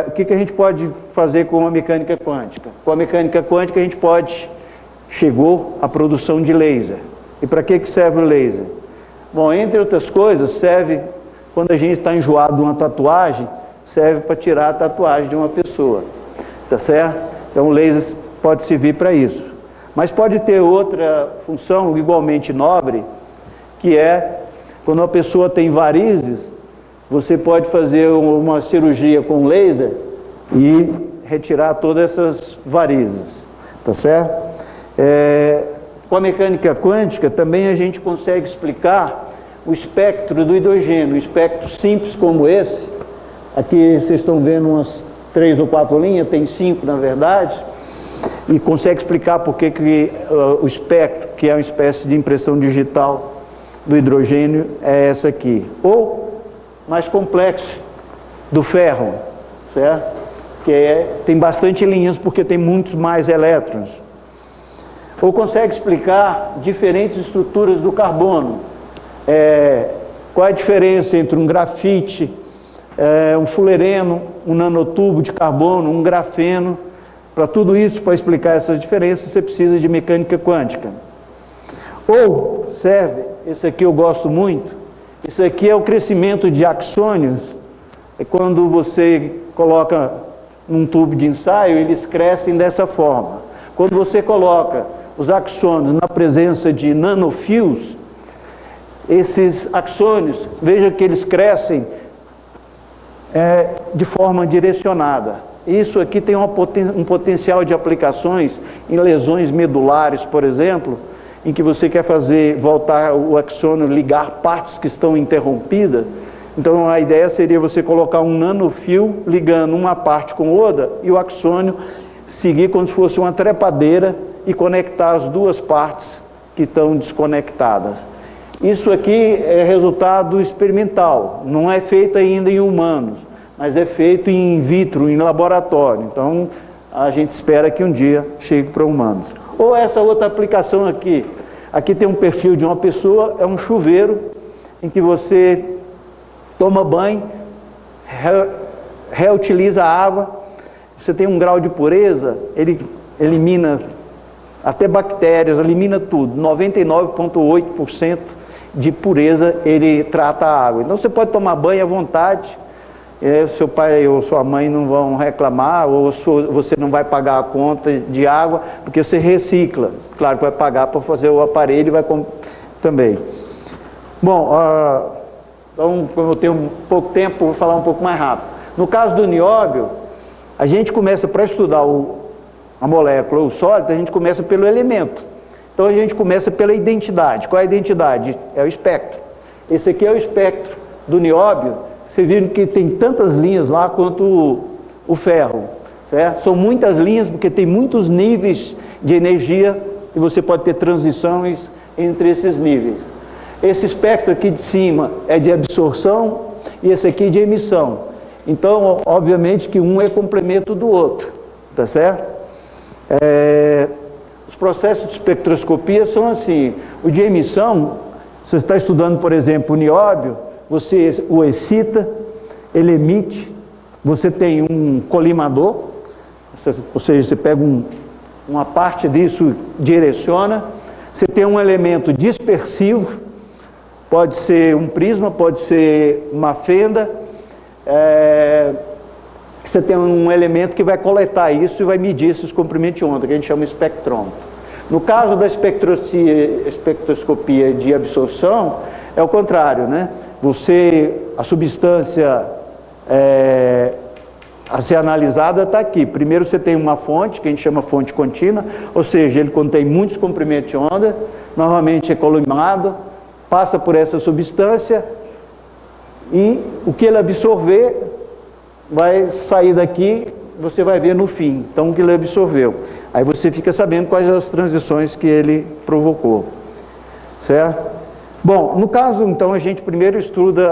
O que a gente pode fazer com a mecânica quântica? Com a mecânica quântica a gente chegou à produção de laser. E para que serve o laser? Bom, entre outras coisas, serve quando a gente está enjoado de uma tatuagem, serve para tirar a tatuagem de uma pessoa, tá certo? Então o laser pode servir para isso. Mas pode ter outra função igualmente nobre, que é quando a pessoa tem varizes, você pode fazer uma cirurgia com laser e retirar todas essas varizes, tá certo? Com a mecânica quântica também a gente consegue explicar o espectro do hidrogênio, um espectro simples como esse. Aqui vocês estão vendo umas 3 ou 4 linhas, tem 5 na verdade, e consegue explicar por que o espectro, que é uma espécie de impressão digital do hidrogênio, é essa aqui. Ou mais complexo, do ferro, certo? Que tem bastante linhas porque tem muitos mais elétrons. Ou consegue explicar diferentes estruturas do carbono. Qual é a diferença entre um grafite, um fulereno, um nanotubo de carbono, um grafeno. Para tudo isso, para explicar essas diferenças, você precisa de mecânica quântica. Ou serve, esse aqui eu gosto muito, isso aqui é o crescimento de axônios. É quando você coloca num tubo de ensaio, eles crescem dessa forma. Quando você coloca os axônios na presença de nanofios, esses axônios, veja que eles crescem de forma direcionada. Isso aqui tem um potencial de aplicações em lesões medulares, por exemplo, em que você quer voltar o axônio, ligar partes que estão interrompidas. Então a ideia seria você colocar um nanofio ligando uma parte com outra e o axônio seguir como se fosse uma trepadeira e conectar as duas partes que estão desconectadas. Isso aqui é resultado experimental, não é feito ainda em humanos, mas é feito in vitro, em laboratório. Então a gente espera que um dia chegue para humanos. Ou essa outra aplicação aqui. Aqui tem um perfil de uma pessoa, é um chuveiro em que você toma banho, reutiliza a água, você tem um grau de pureza, ele elimina até bactérias, elimina tudo, 99,8% de pureza ele trata a água. Então você pode tomar banho à vontade, seu pai ou sua mãe não vão reclamar, ou você não vai pagar a conta de água, porque você recicla. Claro que vai pagar para fazer o aparelho e vai também. Bom, então, como eu tenho pouco tempo, vou falar um pouco mais rápido. No caso do nióbio, a gente começa, para estudar a molécula, o sólido, a gente começa pelo elemento. Então a gente começa pela identidade. Qual é a identidade? É o espectro. Esse aqui é o espectro do nióbio. Você viu que tem tantas linhas lá quanto o ferro, certo? São muitas linhas porque tem muitos níveis de energia e você pode ter transições entre esses níveis. Esse espectro aqui de cima é de absorção e esse aqui de emissão. Então, obviamente que um é complemento do outro, tá certo? Os processos de espectroscopia são assim. O de emissão, você está estudando, por exemplo, o nióbio, você o excita, ele emite, você tem um colimador, ou seja, você pega uma parte disso, direciona, você tem um elemento dispersivo, pode ser um prisma, pode ser uma fenda, você tem um elemento que vai coletar isso e vai medir esses comprimentos de onda, que a gente chama espectrômetro. No caso da espectroscopia de absorção, é o contrário, né? A substância a ser analisada está aqui. Primeiro você tem uma fonte, que a gente chama fonte contínua, ou seja, ele contém muitos comprimentos de onda, normalmente é colimado, passa por essa substância e o que ele absorver vai sair daqui, você vai ver no fim, então o que ele absorveu. Aí você fica sabendo quais as transições que ele provocou, certo? Bom, no caso, então, a gente primeiro estuda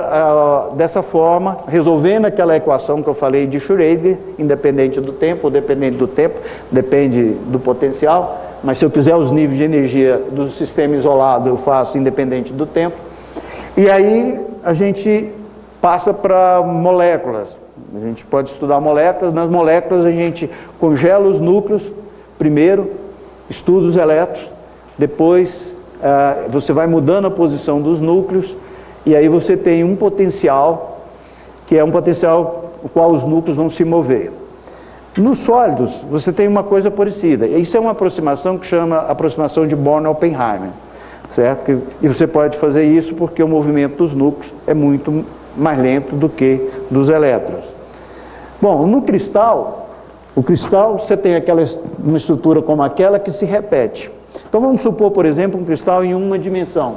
dessa forma, resolvendo aquela equação que eu falei de Schrödinger, independente do tempo, ou dependente do tempo, depende do potencial, mas se eu quiser os níveis de energia do sistema isolado, eu faço independente do tempo. E aí a gente passa para moléculas. A gente pode estudar moléculas. Nas moléculas a gente congela os núcleos primeiro, estuda os elétrons, depois você vai mudando a posição dos núcleos e aí você tem um potencial, que é um potencial o qual os núcleos vão se mover. Nos sólidos você tem uma coisa parecida. Isso é uma aproximação que chama aproximação de Born-Oppenheimer, certo? E você pode fazer isso porque o movimento dos núcleos é muito mais lento do que dos elétrons. Bom, no cristal, o cristal você tem uma estrutura como aquela que se repete. Então vamos supor, por exemplo, um cristal em uma dimensão.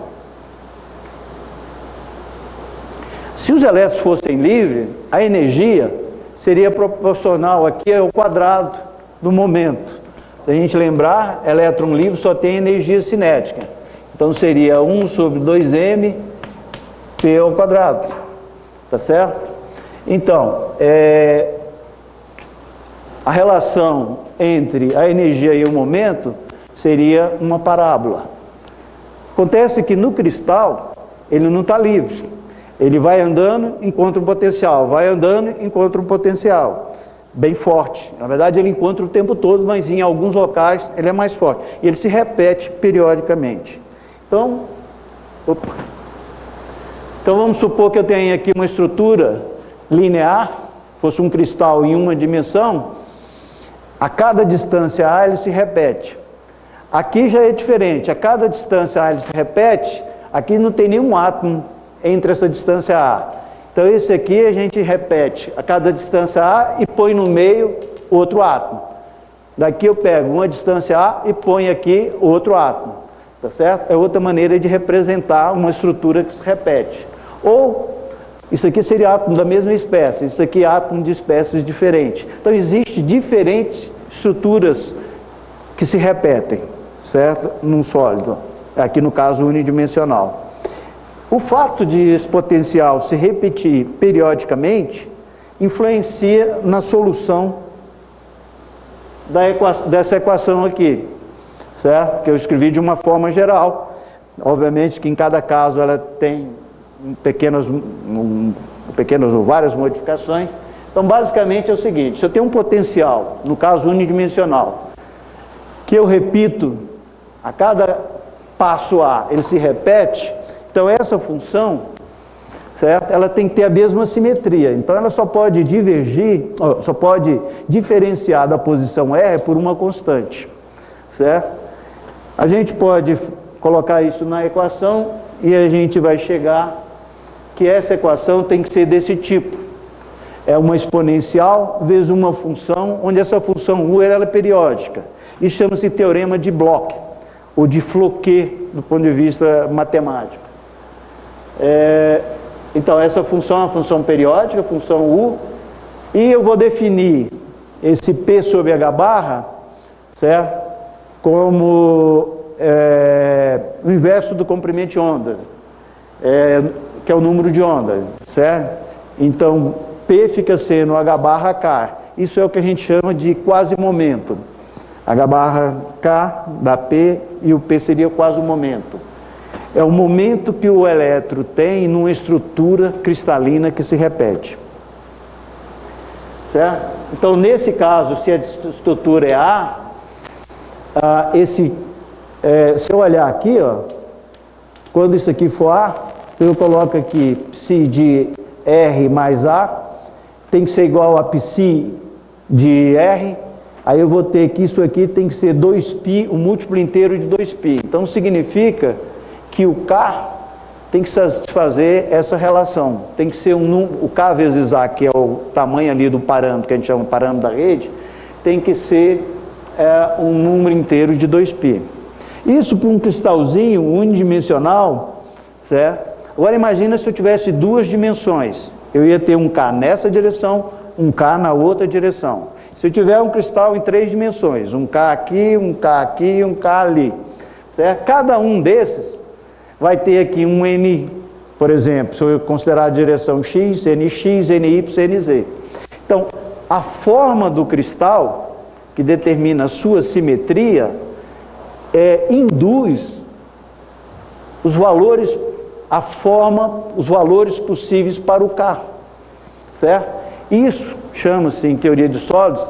Se os elétrons fossem livres, a energia seria proporcional aqui ao quadrado do momento. Se a gente lembrar, elétron livre só tem energia cinética. Então seria 1 sobre 2m P ao quadrado. Tá certo? Então, a relação entre a energia e o momento seria uma parábola. Acontece que no cristal, ele não está livre. Ele vai andando, encontra um potencial, vai andando, encontra um potencial bem forte. Na verdade, ele encontra o tempo todo, mas em alguns locais ele é mais forte. E ele se repete periodicamente. Então vamos supor que eu tenha aqui uma estrutura linear, fosse um cristal em uma dimensão, a cada distância A ele se repete. Aqui já é diferente, a cada distância A ele se repete, aqui não tem nenhum átomo entre essa distância A. Então esse aqui a gente repete a cada distância A e põe no meio outro átomo. Daqui eu pego uma distância A e ponho aqui outro átomo. Tá certo? É outra maneira de representar uma estrutura que se repete. Ou, isso aqui seria átomo da mesma espécie, isso aqui é átomo de espécies diferentes. Então existem diferentes estruturas que se repetem, certo? Num sólido, aqui no caso unidimensional. O fato de esse potencial se repetir periodicamente influencia na solução dessa equação aqui, certo? Que eu escrevi de uma forma geral. Obviamente que em cada caso ela tem pequenas ou várias modificações. Então basicamente é o seguinte: se eu tenho um potencial, no caso unidimensional, que eu repito a cada passo A, ele se repete, então essa função, certo? Ela tem que ter a mesma simetria. Então ela só pode divergir, só pode diferenciar da posição R por uma constante, certo? A gente pode colocar isso na equação e a gente vai chegar que essa equação tem que ser desse tipo. É uma exponencial vezes uma função, onde essa função U ela é periódica. Isso chama-se teorema de Bloch, ou de Floquet, do ponto de vista matemático. Então essa função é uma função periódica, a função U, e eu vou definir esse P sobre H barra, certo? Como o inverso do comprimento de onda, que é o número de onda, certo? Então P fica sendo H barra K. Isso é o que a gente chama de quase momento. H barra K dá P e o P seria quase momento. É o momento que o elétron tem numa estrutura cristalina que se repete. Certo? Então, nesse caso, se a estrutura é A, se eu olhar aqui, ó, quando isso aqui for A, eu coloco aqui psi de R mais A, tem que ser igual a psi de R, aí eu vou ter que isso aqui tem que ser 2π, o múltiplo inteiro de 2π. Então significa que o K tem que satisfazer essa relação. Tem que ser o K vezes A, que é o tamanho ali do parâmetro, que a gente chama de parâmetro da rede, tem que ser um número inteiro de 2π. Isso para um cristalzinho unidimensional, certo? Agora imagina se eu tivesse duas dimensões. Eu ia ter um K nessa direção, um K na outra direção. Se eu tiver um cristal em 3 dimensões, um K aqui, um K aqui e um K ali, certo? Cada um desses vai ter aqui um N, por exemplo, se eu considerar a direção X, NX, NY, NZ. Então, a forma do cristal, que determina a sua simetria, induz os valores a forma, os valores possíveis para o carro, certo? Isso chama-se, em teoria de sólidos,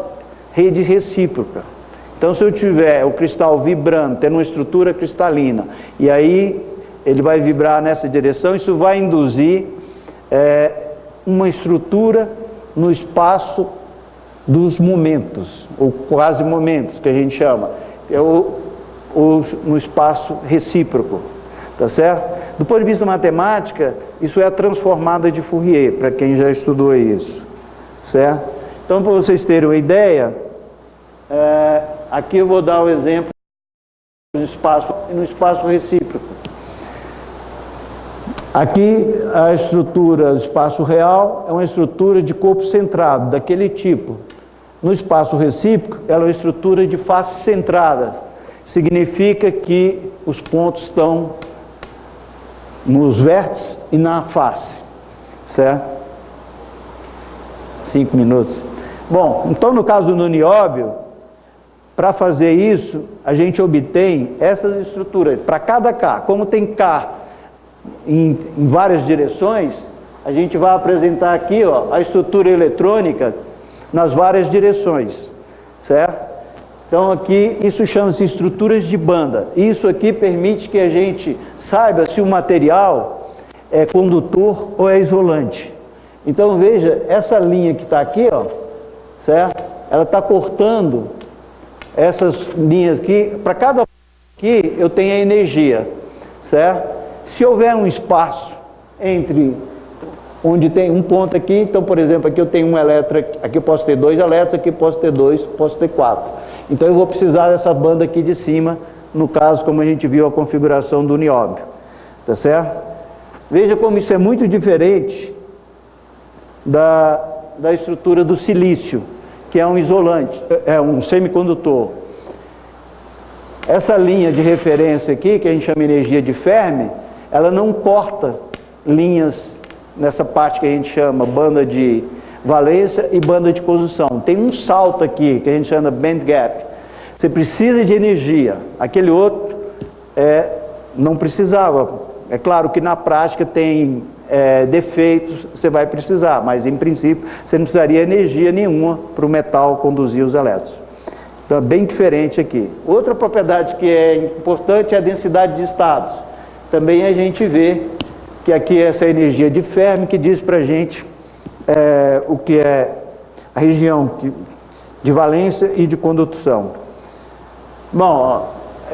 rede recíproca. Então, se eu tiver o cristal vibrando, tendo uma estrutura cristalina, e aí ele vai vibrar nessa direção, isso vai induzir uma estrutura no espaço dos momentos, ou quase momentos, que a gente chama, no espaço recíproco, tá certo? Do ponto de vista matemático, isso é a transformada de Fourier, para quem já estudou isso, certo? Então, para vocês terem uma ideia, aqui eu vou dar o exemplo no espaço recíproco. Aqui a estrutura do espaço real é uma estrutura de corpo centrado, daquele tipo. No espaço recíproco, ela é uma estrutura de faces centradas. Significa que os pontos estão nos vértices e na face, certo? 5 minutos. Bom, então no caso do nióbio, para fazer isso, a gente obtém essas estruturas. Para cada K, como tem K em várias direções, a gente vai apresentar aqui, ó, a estrutura eletrônica nas várias direções, certo? Então aqui, isso chama-se estruturas de banda. Isso aqui permite que a gente saiba se o material é condutor ou é isolante. Então veja, essa linha que está aqui, ó, certo? Ela está cortando essas linhas aqui. Para cada aqui eu tenho a energia, certo? Se houver um espaço entre onde tem um ponto aqui, então, por exemplo, aqui eu tenho um elétron, aqui eu posso ter 2 elétrons, aqui eu posso ter 2, posso ter 4. Então eu vou precisar dessa banda aqui de cima, no caso, como a gente viu a configuração do nióbio, tá certo? Veja como isso é muito diferente da estrutura do silício, que é um isolante, é um semicondutor. Essa linha de referência aqui, que a gente chama de energia de Fermi, ela não corta linhas nessa parte que a gente chama banda de valência e banda de condução. Tem um salto aqui, que a gente chama band gap. Você precisa de energia. Aquele outro não precisava. É claro que na prática tem defeitos, você vai precisar, mas em princípio você não precisaria energia nenhuma para o metal conduzir os elétrons. Então é bem diferente aqui. Outra propriedade que é importante é a densidade de estados. Também a gente vê que aqui é essa energia de Fermi que diz para a gente o que é a região de valência e de condução. Bom,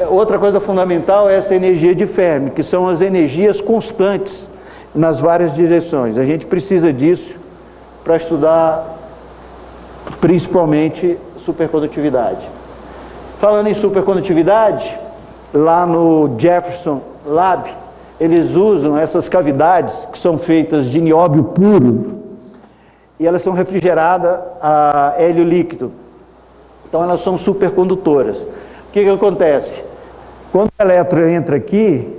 outra coisa fundamental é essa energia de Fermi, que são as energias constantes nas várias direções. A gente precisa disso para estudar principalmente supercondutividade. Falando em supercondutividade, lá no Jefferson Lab, eles usam essas cavidades que são feitas de nióbio puro e elas são refrigeradas a hélio líquido. Então elas são supercondutoras. O que acontece? Quando o elétron entra aqui,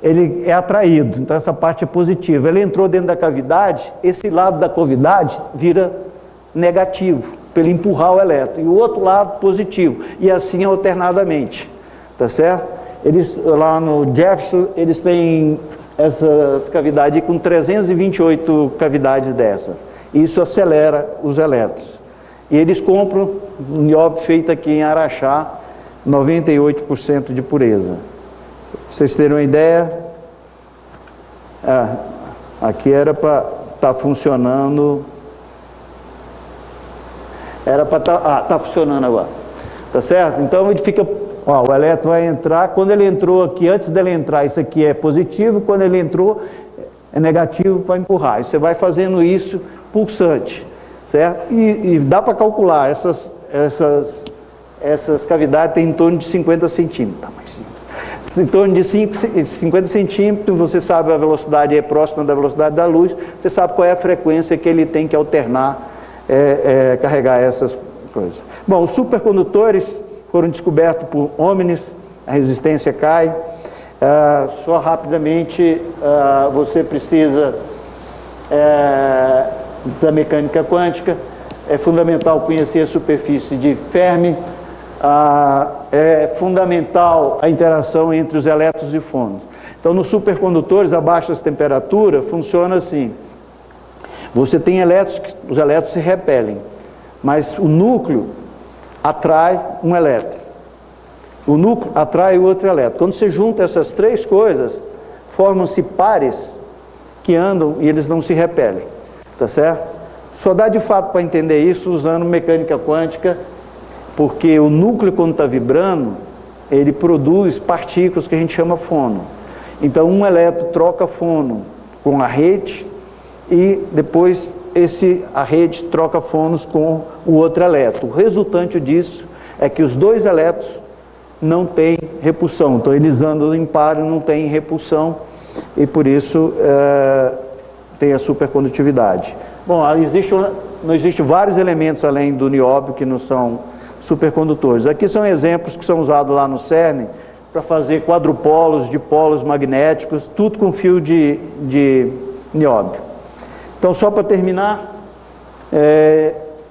ele é atraído, então essa parte é positiva. Ele entrou dentro da cavidade, esse lado da cavidade vira negativo, para ele empurrar o elétron, e o outro lado positivo, e assim alternadamente, tá certo? Eles, lá no Jefferson, eles têm essas cavidades com 328 cavidades dessa. Isso acelera os elétrons. E eles compram um nióbio feito aqui em Araxá, 98% de pureza. Pra vocês terem uma ideia, aqui era para estar funcionando, era para tá funcionando agora, tá certo? Então ele fica, o elétron vai entrar, quando ele entrou aqui, antes dele entrar, isso aqui é positivo, quando ele entrou, é negativo para empurrar. E você vai fazendo isso pulsante, certo? E dá para calcular, essas cavidades têm em torno de 50 centímetros, em torno de 50 centímetros, você sabe a velocidade é próxima da velocidade da luz, você sabe qual é a frequência que ele tem que alternar, carregar essas coisas. Bom, os supercondutores foram descobertos por homens, a resistência cai. Só rapidamente, você precisa da mecânica quântica, é fundamental conhecer a superfície de Fermi, é fundamental a interação entre os elétrons e fôtons. Então, nos supercondutores a baixas temperaturas funciona assim. Você tem elétrons, os elétrons se repelem, mas o núcleo atrai um elétron. O núcleo atrai o outro elétron. Quando você junta essas três coisas, formam-se pares que andam e eles não se repelem. Tá certo? Só dá de fato para entender isso usando mecânica quântica, porque o núcleo, quando está vibrando, ele produz partículas que a gente chama fono. Então, um elétron troca fono com a rede e depois a rede troca fônus com o outro elétron. O resultante disso é que os dois elétrons não têm repulsão. Então, eles andam em par e não têm repulsão e por isso tem a supercondutividade. Bom, não existem vários elementos além do nióbio que não são supercondutores. Aqui são exemplos que são usados lá no CERN para fazer quadrupolos, dipolos magnéticos, tudo com fio de nióbio. Então, só para terminar,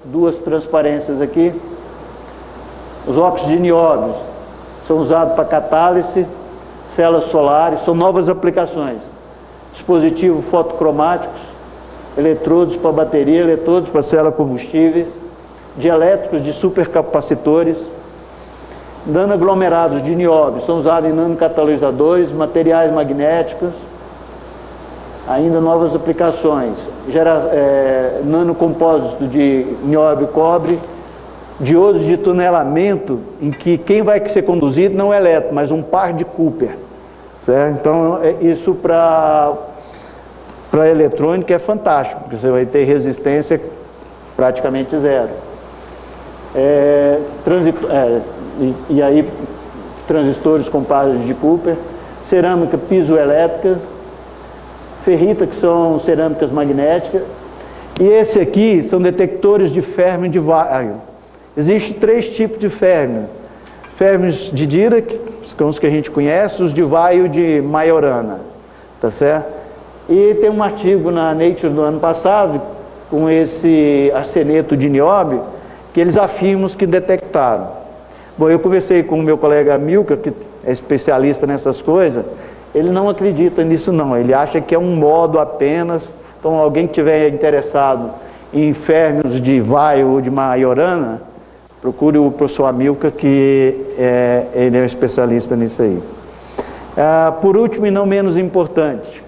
duas transparências aqui. Os óxidos de nióbio são usados para catálise, células solares, são novas aplicações. Dispositivos fotocromáticos, eletrodos para bateria, eletrodos para células combustíveis, dielétricos de supercapacitores, nanoaglomerados de nióbio são usados em nanocatalisadores, materiais magnéticos, ainda novas aplicações, nanocompósitos de nióbio e cobre, diodos de tunelamento, em que quem vai ser conduzido não é elétron, mas um par de Cooper. Certo? Então, isso para a eletrônica é fantástico, porque você vai ter resistência praticamente zero. E aí, transistores com pares de Cooper, cerâmica piezoelétrica, ferrita, que são cerâmicas magnéticas, e esse aqui são detectores de férmio de Weyl. Existem três tipos de férmio: férmios de Dirac, que são os que a gente conhece, os de Weyl de Majorana, tá certo? E tem um artigo na Nature do ano passado, com esse arseneto de nióbio, que eles afirmam que detectaram. Bom, eu conversei com o meu colega Milka, que é especialista nessas coisas, ele não acredita nisso não, ele acha que é um modo apenas. Então, alguém que estiver interessado em férmios de Weyl ou de Majorana, procure o professor Amilcar, que ele é um especialista nisso aí. Por último e não menos importante,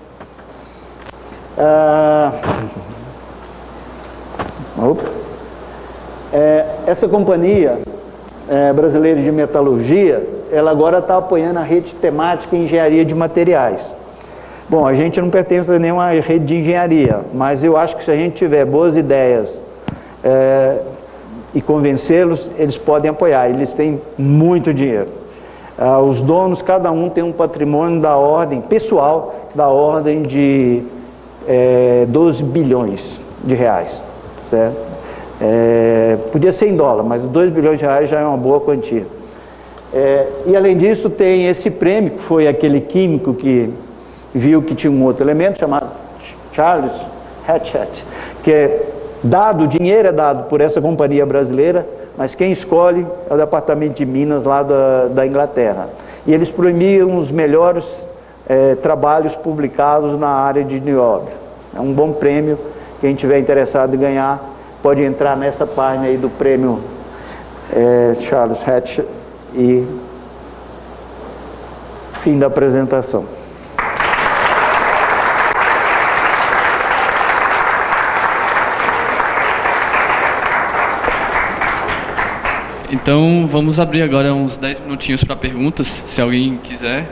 essa companhia brasileira de metalurgia, ela agora está apoiando a rede temática em engenharia de materiais. Bom, a gente não pertence a nenhuma rede de engenharia, mas eu acho que se a gente tiver boas ideias e convencê-los, eles podem apoiar. Eles têm muito dinheiro. Os donos, cada um tem um patrimônio da ordem, pessoal, da ordem de 12 bilhões de reais, certo? Podia ser em dólar, mas 2 bilhões de reais já é uma boa quantia. E além disso tem esse prêmio, que foi aquele químico que viu que tinha um outro elemento chamado Charles Hatchett, que o dinheiro é dado por essa companhia brasileira, mas quem escolhe é o Departamento de Minas lá da Inglaterra. E eles premiam os melhores trabalhos publicados na área de nióbio. É um bom prêmio. Quem tiver interessado em ganhar pode entrar nessa página aí do prêmio Charles Hatchett. E fim da apresentação. Então, vamos abrir agora uns 10 minutinhos para perguntas. Se alguém quiser,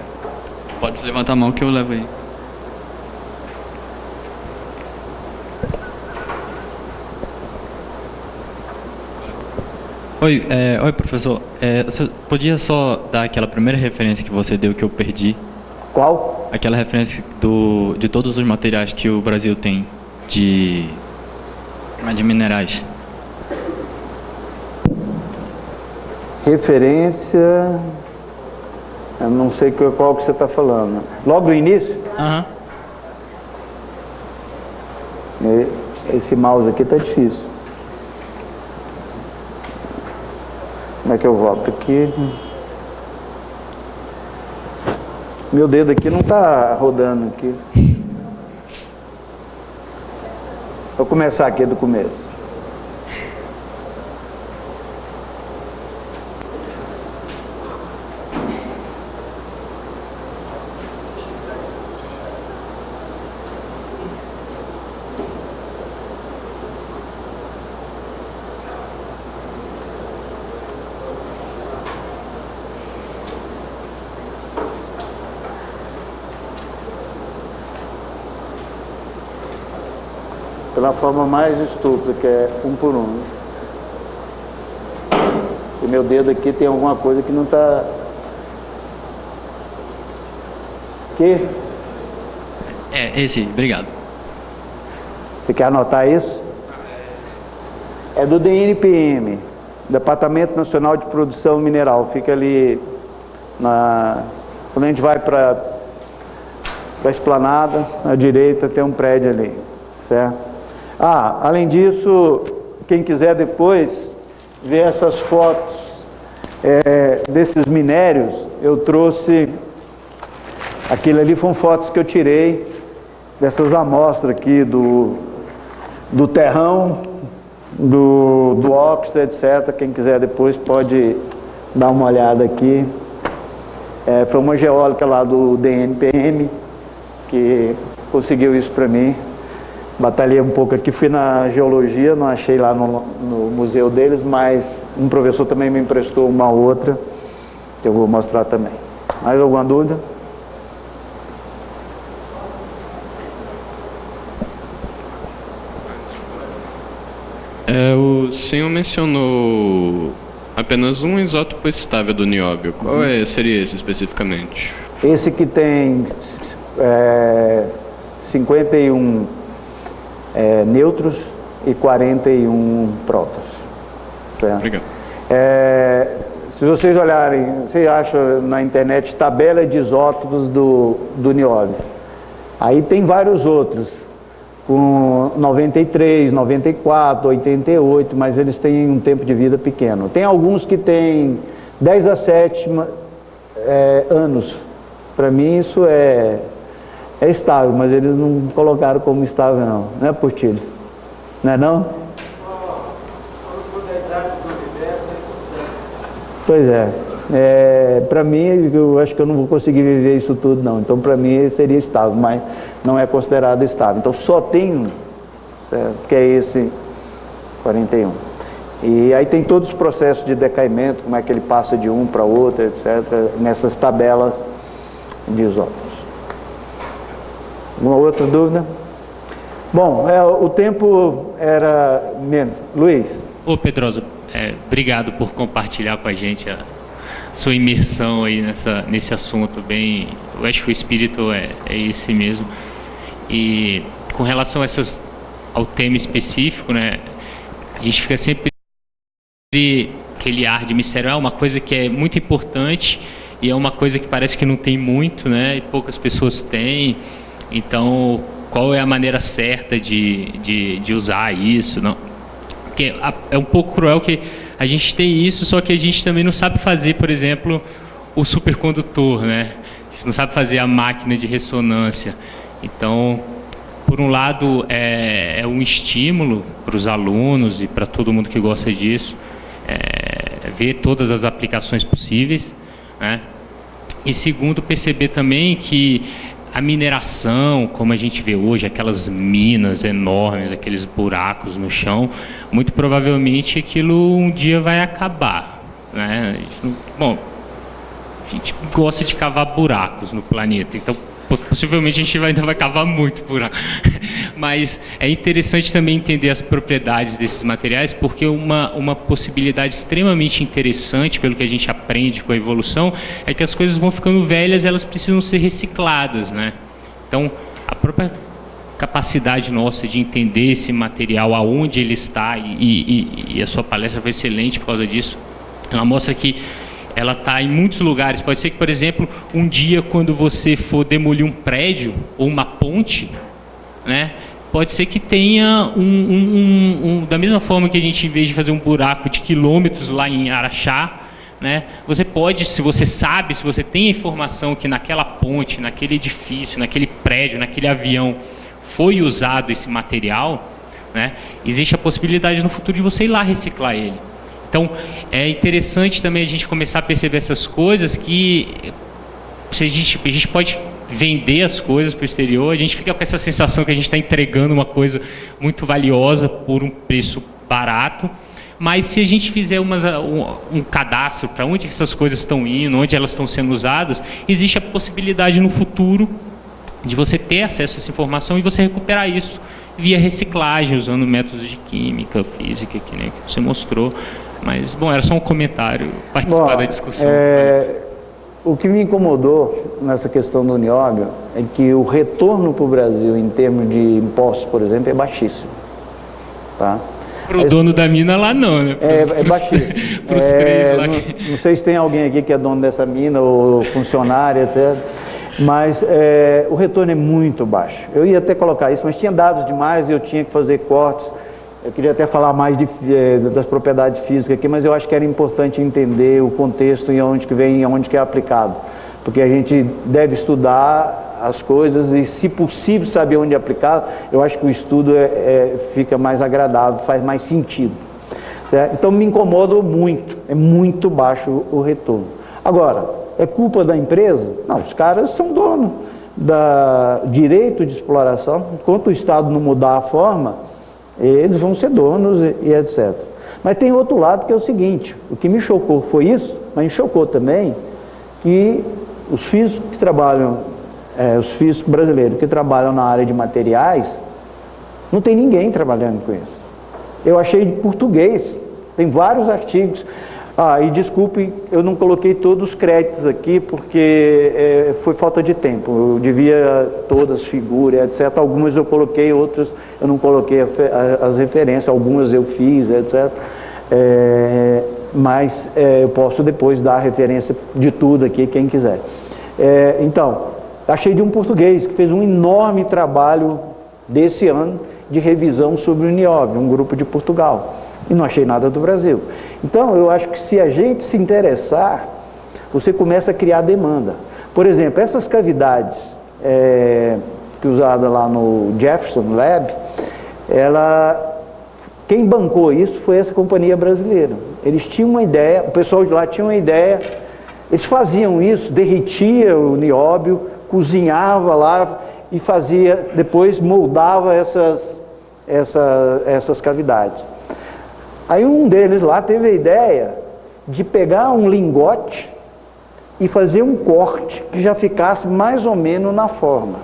pode levantar a mão que eu levo aí. Oi, professor. Você podia só dar aquela primeira referência que você deu que eu perdi? Qual? Aquela referência de todos os materiais que o Brasil tem de minerais. Referência... Eu não sei qual que você está falando. Logo no início? Aham. Esse mouse aqui está difícil. Como é que eu volto aqui? Meu dedo aqui não está rodando aqui. Vou começar aqui do começo. Pela forma mais estúpida, que é um por um. E meu dedo aqui tem alguma coisa que não está... Que? Esse, obrigado. Você quer anotar isso? É do DNPM, Departamento Nacional de Produção Mineral. Fica ali quando a gente vai para a esplanada, à direita tem um prédio ali, certo? Além disso, quem quiser depois ver essas fotos desses minérios, eu trouxe, aquilo ali foram fotos que eu tirei dessas amostras aqui do terrão, do óxido, etc. Quem quiser depois pode dar uma olhada aqui. Foi uma geóloga lá do DNPM que conseguiu isso para mim. Batalhei um pouco aqui, fui na geologia, não achei lá no museu deles, mas um professor também me emprestou uma outra, que eu vou mostrar também. Mais alguma dúvida? O senhor mencionou apenas um isótopo estável do nióbio. Qual seria esse especificamente? Esse que tem 51 nêutrons e 41 prótons. Certo? Obrigado. Se vocês olharem, você acha na internet tabela de isótopos do nióbio. Aí tem vários outros, com 93, 94, 88, mas eles têm um tempo de vida pequeno. Tem alguns que têm 10 a 7 anos. Para mim isso é estável, mas eles não colocaram como estável não. Não é, Portilho? Não é não? Pois para mim, eu acho que eu não vou conseguir viver isso tudo não. Então para mim seria estável, mas não é considerado estável. Então só tem um, que é esse 41. E aí tem todos os processos de decaimento, como é que ele passa de um para outro, etc. Nessas tabelas de isótopos. Alguma outra dúvida? Bom, o tempo era menos. Luiz? Ô Pedroso, obrigado por compartilhar com a gente a sua imersão aí nesse assunto bem... Eu acho que o espírito é esse mesmo. E com relação ao tema específico, né, a gente fica sempre aquele ar de mistério. É uma coisa que é muito importante e é uma coisa que parece que não tem muito, né, e poucas pessoas têm. Então, qual é a maneira certa de usar isso? Não? Porque é um pouco cruel que a gente tem isso, só que a gente também não sabe fazer, por exemplo, o supercondutor, né? A gente não sabe fazer a máquina de ressonância. Então, por um lado, é um estímulo para os alunos e para todo mundo que gosta disso, ver todas as aplicações possíveis, né? E segundo, perceber também que a mineração, como a gente vê hoje, aquelas minas enormes, aqueles buracos no chão, muito provavelmente aquilo um dia vai acabar, né? Bom, a gente gosta de cavar buracos no planeta, então possivelmente a gente ainda vai cavar muito buraco. Mas é interessante também entender as propriedades desses materiais, porque uma possibilidade extremamente interessante, pelo que a gente aprende com a evolução, é que as coisas vão ficando velhas e elas precisam ser recicladas, né? Então, a própria capacidade nossa de entender esse material, aonde ele está, e a sua palestra foi excelente por causa disso. Ela mostra que ela está em muitos lugares. Pode ser que, por exemplo, um dia quando você for demolir um prédio ou uma ponte, né, pode ser que tenha da mesma forma que a gente, em vez de fazer um buraco de quilômetros lá em Araxá, né? Você pode, se você sabe, se você tem a informação que naquela ponte, naquele edifício, naquele prédio, naquele avião foi usado esse material, né? Existe a possibilidade no futuro de você ir lá reciclar ele. Então, é interessante também a gente começar a perceber essas coisas que se a gente pode vender as coisas para o exterior, a gente fica com essa sensação que a gente está entregando uma coisa muito valiosa por um preço barato, mas se a gente fizer um cadastro para onde essas coisas estão indo, onde elas estão sendo usadas, existe a possibilidade no futuro de você ter acesso a essa informação e você recuperar isso via reciclagem, usando métodos de química, física, que nem que você mostrou. Mas, bom, era só um comentário, participar da discussão. O que me incomodou nessa questão do nióbio é que o retorno para o Brasil em termos de impostos, por exemplo, é baixíssimo. Tá? Para o dono da mina lá não, né? É baixíssimo. Para os três lá. Não sei se tem alguém aqui que é dono dessa mina ou funcionário, etc. Mas o retorno é muito baixo. Eu ia até colocar isso, mas tinha dados demais e eu tinha que fazer cortes. Eu queria até falar mais das propriedades físicas aqui, mas eu acho que era importante entender o contexto e onde que vem e onde que é aplicado. Porque a gente deve estudar as coisas e, se possível, saber onde é aplicado. Eu acho que o estudo fica mais agradável, faz mais sentido. Certo? Então me incomoda muito, é muito baixo o retorno. Agora, é culpa da empresa? Não, os caras são donos do direito de exploração. Enquanto o Estado não mudar a forma, eles vão ser donos e etc. Mas tem outro lado, que é o seguinte: o que me chocou foi isso, mas me chocou também que os físicos que trabalham, os físicos brasileiros que trabalham na área de materiais, não tem ninguém trabalhando com isso. Eu achei de português, tem vários artigos. E desculpe, eu não coloquei todos os créditos aqui, porque foi falta de tempo. Eu devia todas, figuras, etc. Algumas eu coloquei, outras eu não coloquei as referências, algumas eu fiz, etc. Mas eu posso depois dar a referência de tudo aqui, quem quiser. Então, achei de um português que fez um enorme trabalho desse ano de revisão sobre o nióbio, um grupo de Portugal. E não achei nada do Brasil. Então, eu acho que se a gente se interessar, você começa a criar demanda. Por exemplo, essas cavidades que usadas lá no Jefferson Lab, quem bancou isso foi essa companhia brasileira. Eles tinham uma ideia, o pessoal de lá tinha uma ideia, eles faziam isso, derretia o nióbio, cozinhava lá e fazia, depois moldava essas cavidades. Aí um deles lá teve a ideia de pegar um lingote e fazer um corte que já ficasse mais ou menos na forma,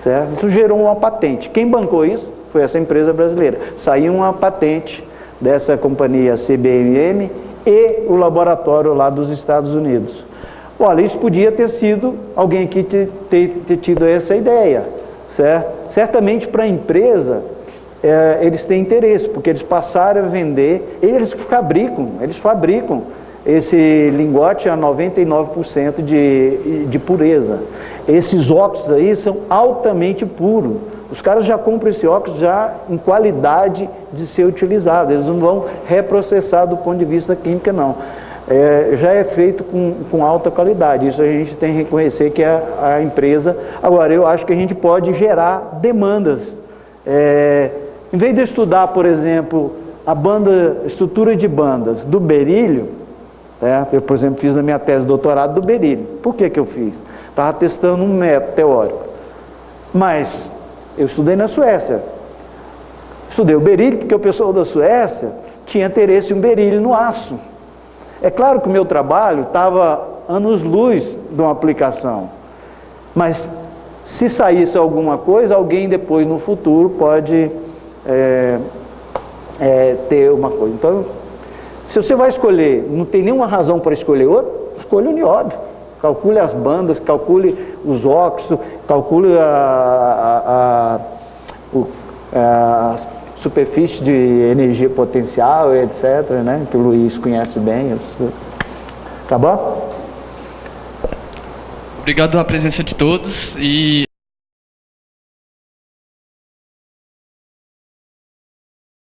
certo? Isso gerou uma patente. Quem bancou isso foi essa empresa brasileira. Saiu uma patente dessa companhia CBMM e o laboratório lá dos Estados Unidos. Olha, isso podia ter sido alguém que ter tido essa ideia, certo? Certamente para a empresa eles têm interesse, porque eles passaram a vender, eles fabricam esse lingote a 99% de pureza. Esses óxidos aí são altamente puros. Os caras já compram esse óxido já em qualidade de ser utilizado, eles não vão reprocessar do ponto de vista químico, não. Já é feito com alta qualidade, isso a gente tem que reconhecer que é a empresa. Agora, eu acho que a gente pode gerar demandas. Em vez de estudar, por exemplo, estrutura de bandas do berílio, eu, por exemplo, fiz na minha tese de doutorado do berílio. Por que eu fiz? Estava testando um método teórico. Mas eu estudei na Suécia. Estudei o berílio porque o pessoal da Suécia tinha interesse em um berílio no aço. É claro que o meu trabalho estava anos-luz de uma aplicação. Mas se saísse alguma coisa, alguém depois no futuro pode ter uma coisa. Então, se você vai escolher, não tem nenhuma razão para escolher outro, escolha o nióbio. Calcule as bandas, calcule os óxidos, calcule a superfície de energia potencial, etc., né? Que o Luiz conhece bem. Acabou? Obrigado pela presença de todos e